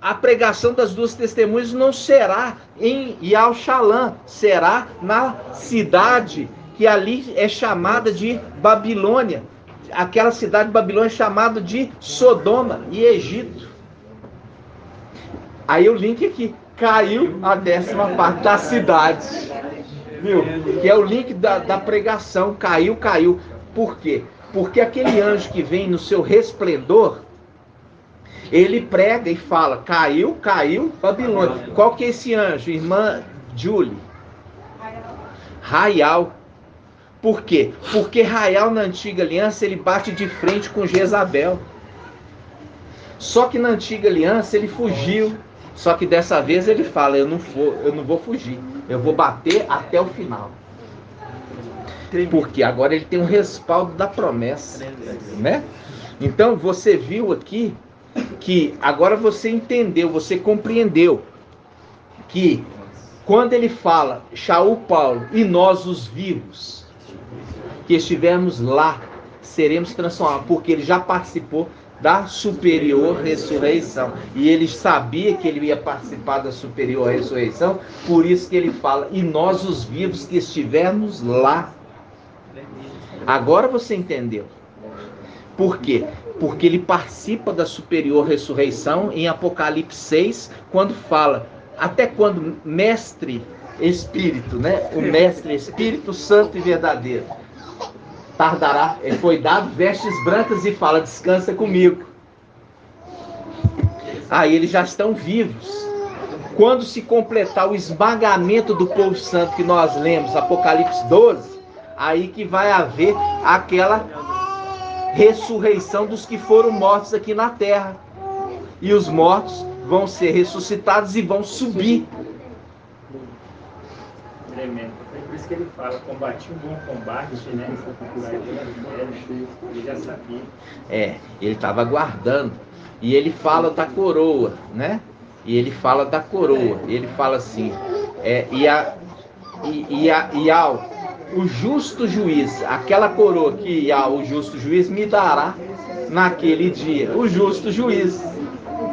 A pregação das duas testemunhas não será em Yau-Shalã, será na cidade que ali é chamada de Babilônia. Aquela cidade de Babilônia é chamada de Sodoma e Egito. Aí o link aqui, caiu a 10ª parte da cidade. Viu? Que é o link da pregação, caiu. Por quê? Porque aquele anjo que vem no seu resplendor, ele prega e fala, caiu Babilônia. Qual que é esse anjo? Irmã Julie? Raial. Por quê? Porque Raial na antiga aliança, ele bate de frente com Jezabel. Só que na antiga aliança ele fugiu. Só que dessa vez ele fala, eu não vou fugir, eu vou bater até o final. Porque agora ele tem um respaldo da promessa, né? Então você viu aqui que agora você entendeu, você compreendeu que quando ele fala, Shaul Paulo, e nós os vivos, que estivermos lá, seremos transformados, porque ele já participou da superior ressurreição. E ele sabia que ele ia participar da superior ressurreição, por isso que ele fala, e nós os vivos que estivermos lá. Agora você entendeu. Por quê? Porque ele participa da superior ressurreição em Apocalipse 6, quando fala, até quando mestre Espírito, né? O mestre Espírito Santo e verdadeiro tardará, ele foi dado vestes brancas e fala, descansa comigo. Aí eles já estão vivos. Quando se completar o esmagamento do povo santo que nós lemos, Apocalipse 12, aí que vai haver aquela ressurreição dos que foram mortos aqui na terra. E os mortos vão ser ressuscitados e vão subir. Tremendo. Por isso que ele fala, combati um bom combate, né? Ele já sabia. Ele estava aguardando. E ele fala da coroa, né? E ele fala da coroa. Ele fala assim, o justo juiz, aquela coroa que o justo juiz me dará naquele dia. O justo juiz,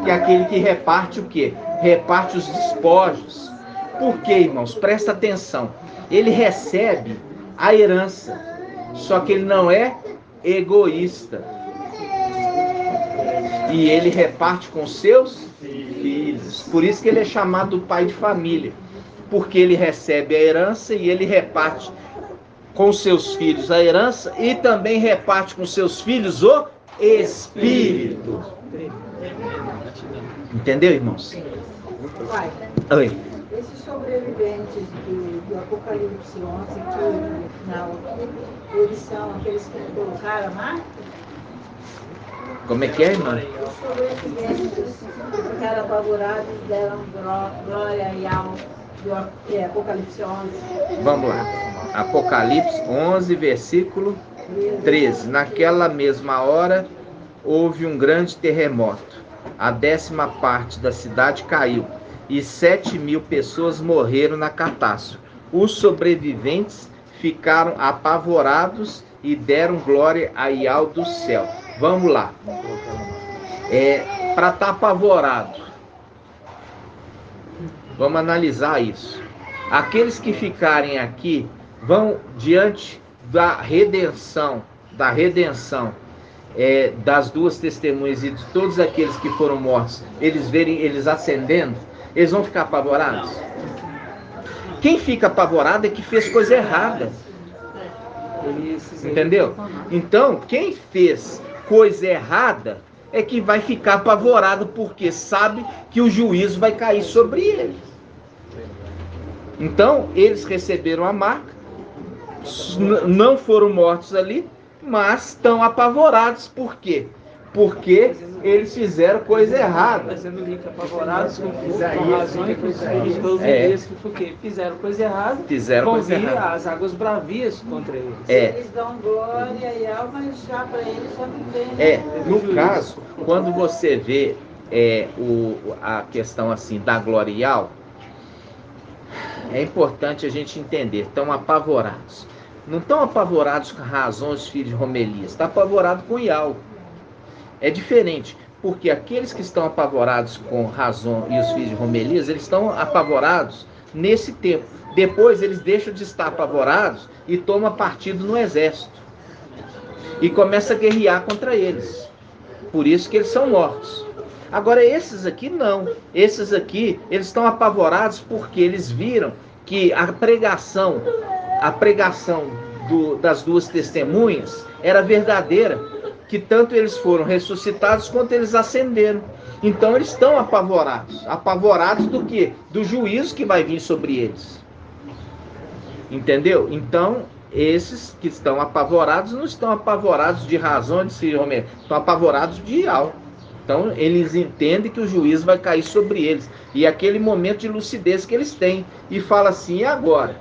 que é aquele que reparte o quê? Reparte os despojos. Por quê, irmãos? Presta atenção. Ele recebe a herança, só que ele não é egoísta. E ele reparte com seus filhos. Por isso que ele é chamado pai de família. Porque ele recebe a herança e ele reparte com seus filhos a herança e também reparte com seus filhos o Espírito. Entendeu, irmãos? Pai, Oi. esses sobreviventes do Apocalipse 11, que no final, eles são aqueles que colocaram a marca? Como é que é, irmão? Os sobreviventes que ficaram apavorados deram glória e alma do Apocalipse 11. Vamos lá. Apocalipse 11, versículo 13. Naquela mesma hora houve um grande terremoto. A 10ª parte da cidade caiu e 7.000 pessoas morreram na catástrofe. Os sobreviventes ficaram apavorados e deram glória a Ial do céu. Vamos lá. Para estar apavorado, vamos analisar isso. Aqueles que ficarem aqui vão diante da redenção, das duas testemunhas e de todos aqueles que foram mortos, eles verem eles ascendendo, eles vão ficar apavorados? Quem fica apavorado é que fez coisa errada. Entendeu? Então, quem fez coisa errada é que vai ficar apavorado, porque sabe que o juízo vai cair sobre ele. Então, eles receberam a marca, não foram mortos ali, mas estão apavorados. Por quê? Porque eles fizeram coisa errada. Fazendo link apavorados com razões porque fizeram coisa errada, vão vir as águas bravias contra eles. Eles dão glória e alma, mas já para eles já não tem. No caso, quando você vê a questão assim da glória e alma, é importante a gente entender, estão apavorados. Não estão apavorados com razões, filhos de Romelias, está apavorado com Ial. É diferente, porque aqueles que estão apavorados com Razão e os filhos de Romelias, eles estão apavorados nesse tempo. Depois eles deixam de estar apavorados e tomam partido no exército. E começa a guerrear contra eles. Por isso que eles são mortos. Agora esses aqui não. Esses aqui, eles estão apavorados porque eles viram que a pregação das duas testemunhas era verdadeira. Que tanto eles foram ressuscitados quanto eles ascenderam. Então eles estão apavorados. Apavorados do quê? Do juízo que vai vir sobre eles. Entendeu? Então, esses que estão apavorados não estão apavorados de razão de se Romero. Estão apavorados de Ial. Então eles entendem que o juízo vai cair sobre eles. E é aquele momento de lucidez que eles têm. E fala assim, e agora?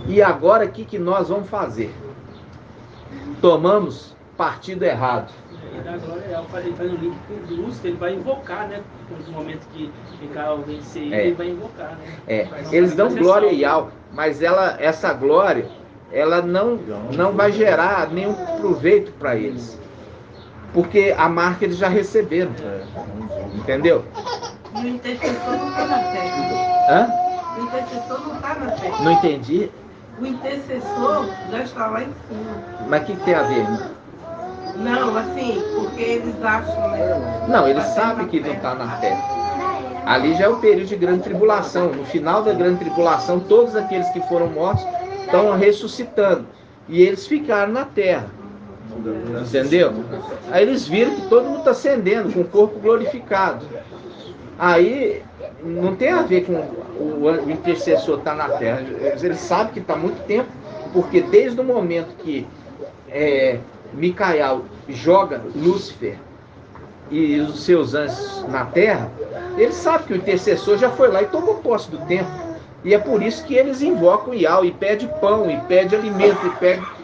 E agora o que nós vamos fazer? Tomamos partido errado. E da glória real, ele faz um link com o Lúcifer, ele vai invocar, né? No momento que ficar vencer ele, ele vai invocar, né? Eles dão glória e al, mas essa glória, ela não vai gerar nenhum proveito para eles. Porque a marca eles já receberam. Entendeu? E o intercessor não está na terra. O intercessor não está na terra. Não entendi. O intercessor já está lá em cima. Mas o que tem a ver, irmão? Não, assim, porque eles acham, né? Não, eles sabem que não está na terra. Ali já é o período de grande tribulação. No final da grande tribulação, todos aqueles que foram mortos estão ressuscitando. E eles ficaram na terra. Entendeu? Aí eles viram que todo mundo está ascendendo, com o corpo glorificado. Aí não tem a ver com o intercessor estar na terra. Eles sabem que está há muito tempo, porque desde o momento que Micael joga Lúcifer e os seus anjos na terra, eles sabem que o intercessor já foi lá e tomou posse do templo. E é por isso que eles invocam Ial e pede pão, e pede alimento,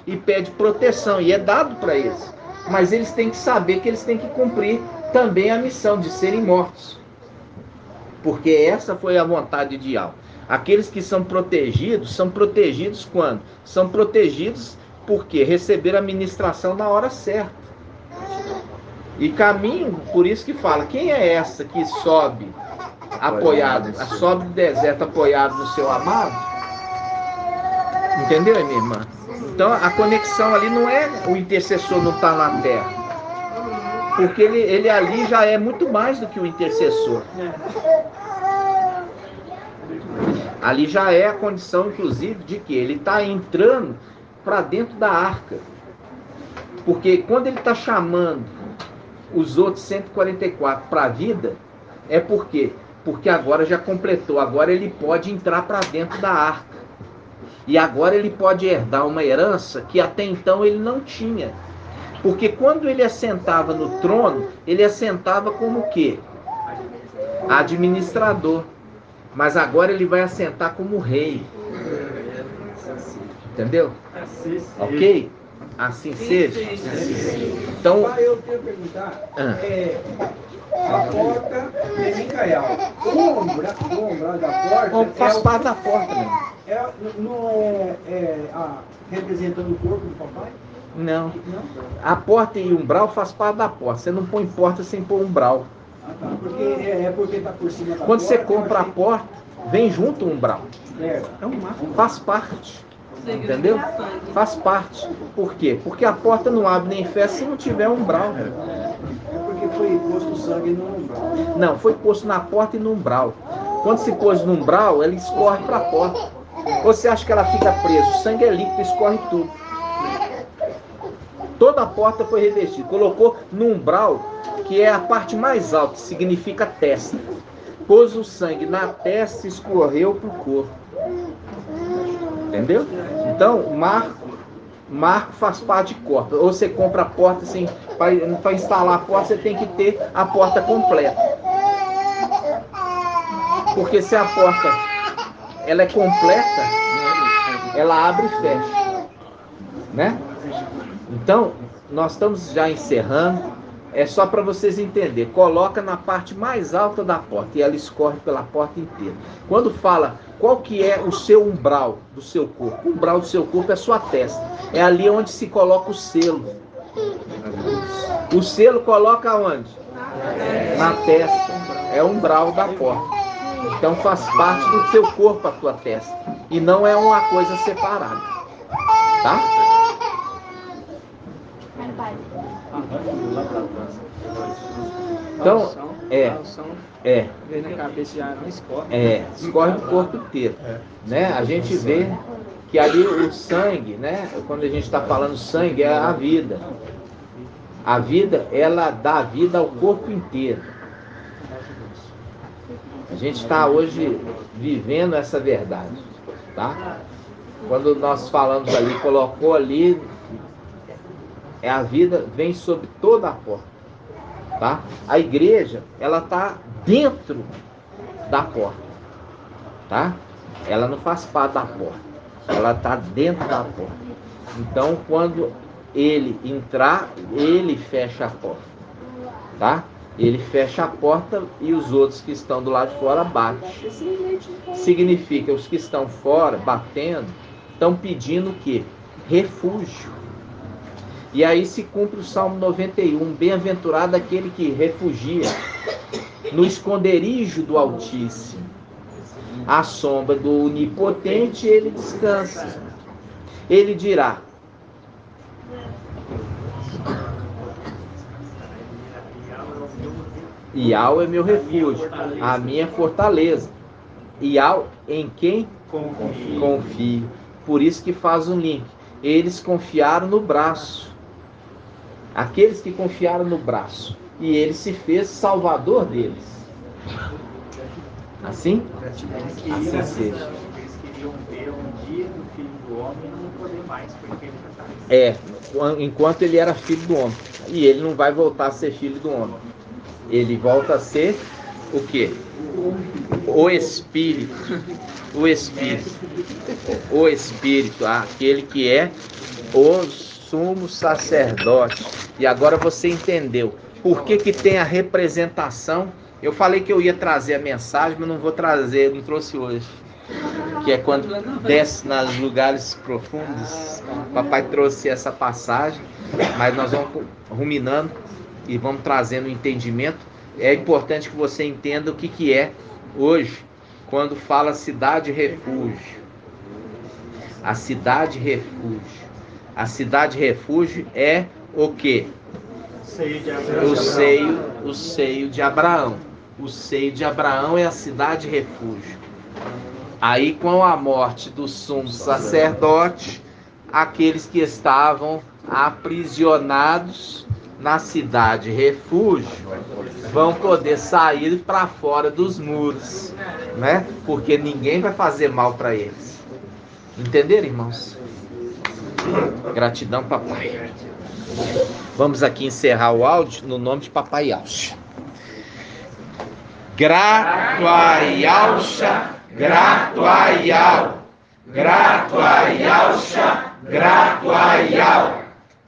e pede proteção, e é dado para eles. Mas eles têm que saber que eles têm que cumprir também a missão de serem mortos. Porque essa foi a vontade de Ial. Aqueles que são protegidos quando? São protegidos porque receberam a ministração na hora certa. E caminho, por isso que fala, quem é essa que sobe apoiado, sobe do deserto apoiado no seu amado? Entendeu, minha irmã? Então a conexão ali não é o intercessor não estar na terra. Porque ele ali já é muito mais do que o intercessor. Ali já é a condição, inclusive, de que ele está entrando para dentro da arca. Porque quando ele está chamando os outros 144 para a vida, é por quê? Porque agora já completou, agora ele pode entrar para dentro da arca. E agora ele pode herdar uma herança que até então ele não tinha. Porque quando ele assentava no trono, ele assentava como o quê? Administrador. Mas agora ele vai assentar como rei. Entendeu? Ok? Assim seja. Então, eu tenho que perguntar, a porta é Micael. O umbral da porta faz parte da porta, né? Não é representando o corpo do papai? Não. A porta e o umbral faz parte da porta. Você não põe porta sem pôr umbral. Tá. Porque está por cima da Quando porta. você compra a porta, vem junto o umbral. É faz parte. Entendeu? Faz parte. Por quê? Porque a porta não abre nem fecha se não tiver umbral. É porque foi posto sangue no umbral. Não, foi posto na porta e no umbral. Quando se pôs no umbral, ela escorre para a porta. Ou você acha que ela fica presa? O sangue é líquido, escorre tudo. Toda a porta foi revestida. Colocou no umbral, que é a parte mais alta, que significa testa. Pôs o sangue na testa e escorreu para o corpo. Entendeu? Então, marco faz parte de corpo. Ou você compra a porta assim, para instalar a porta, você tem que ter a porta completa. Porque se a porta ela é completa, ela abre e fecha. Né? Então, nós estamos já encerrando. É só para vocês entenderem. Coloca na parte mais alta da porta e ela escorre pela porta inteira. Quando fala qual que é o seu umbral do seu corpo, o umbral do seu corpo é a sua testa. É ali onde se coloca o selo. O selo coloca onde? Na testa. É o umbral da porta. Então faz parte do seu corpo a tua testa. E não é uma coisa separada. Tá? Então, vem na cabeça já não escorre. Escorre o corpo inteiro. Né? A gente vê que ali o sangue, né? Quando a gente está falando sangue, é a vida. A vida, ela dá vida ao corpo inteiro. A gente está hoje vivendo essa verdade. Tá? Quando nós falamos ali, colocou ali, a vida vem sobre toda a porta. tá? A igreja, ela está dentro da porta, tá? Ela não faz parte da porta, ela está dentro da porta. Então, quando ele entrar, ele fecha a porta, tá? Ele fecha a porta e os outros que estão do lado de fora batem. Significa, os que estão fora, batendo, estão pedindo o quê? Refúgio. E aí se cumpre o Salmo 91, bem-aventurado aquele que refugia no esconderijo do Altíssimo. À sombra do Onipotente ele descansa. Ele dirá: Iau é meu refúgio, a minha fortaleza. Iau em quem confio. Por isso que faz um link. Eles confiaram no braço. Aqueles que confiaram no braço. E ele se fez salvador deles. Assim? Assim seja. Eles queriam ver um dia do Filho do Homem e não poder mais, porque ele já está... enquanto ele era filho do homem. E ele não vai voltar a ser filho do homem. Ele volta a ser o quê? O Espírito. O Espírito. O Espírito, aquele que é o sumo sacerdote. E agora você entendeu por que que tem a representação. Eu falei que eu ia trazer a mensagem, mas não vou trazer, não trouxe hoje. Que é quando desce nos lugares profundos. Papai trouxe essa passagem, mas nós vamos ruminando e vamos trazendo o entendimento. É importante que você entenda o que é hoje, quando fala cidade refúgio. A cidade refúgio. A cidade refúgio é o quê? O seio de Abraão. O seio de Abraão é a cidade refúgio. Aí, com a morte do sumo sacerdote, aqueles que estavam aprisionados na cidade refúgio vão poder sair para fora dos muros, né? Porque ninguém vai fazer mal para eles. Entenderam, irmãos? Gratidão, papai. Vamos aqui encerrar o áudio no nome de Papai Yaucha. Grato a Yaucha, grato a Yau, grato a Yaucha, grato a Yau,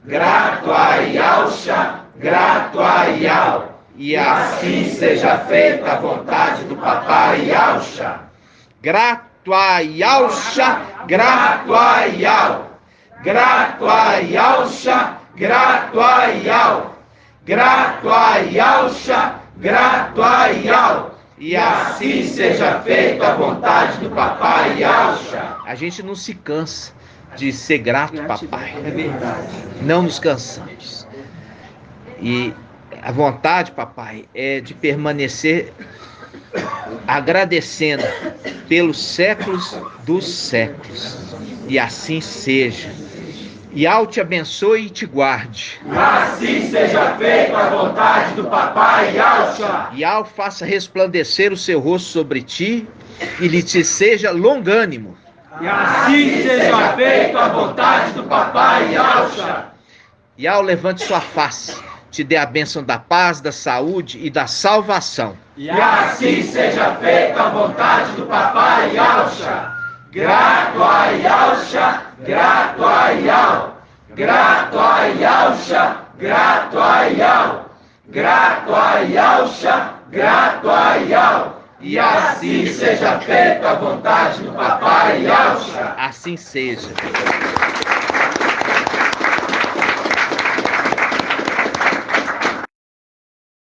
grato a Yaucha, grato a Yau. E assim seja feita a vontade do Papai Yaucha. Grato a Yaucha, grato a Yau, grato a Yaucha, grato a Yau, grato a Yaucha, grato a Yau. E assim seja feita a vontade do Papai Yaucha. A gente não se cansa de ser grato, papai. É verdade. Não nos cansamos. E a vontade, papai, é de permanecer agradecendo pelos séculos dos séculos. E assim seja. Yau te abençoe e te guarde. Assim seja feita a vontade do Papai Yaucha. Yau faça resplandecer o seu rosto sobre ti e lhe te seja longânimo. E assim seja feita a vontade do Papai Yaucha. Yau levante sua face, te dê a bênção da paz, da saúde e da salvação. E assim seja feita a vontade do Papai Yaucha. Grato a Yaucha, grato a Yau, grato a Yaucha, grato a Yau, grato a Yaucha, grato a Yau. E assim seja feita a vontade do Papai Yaucha. Assim seja.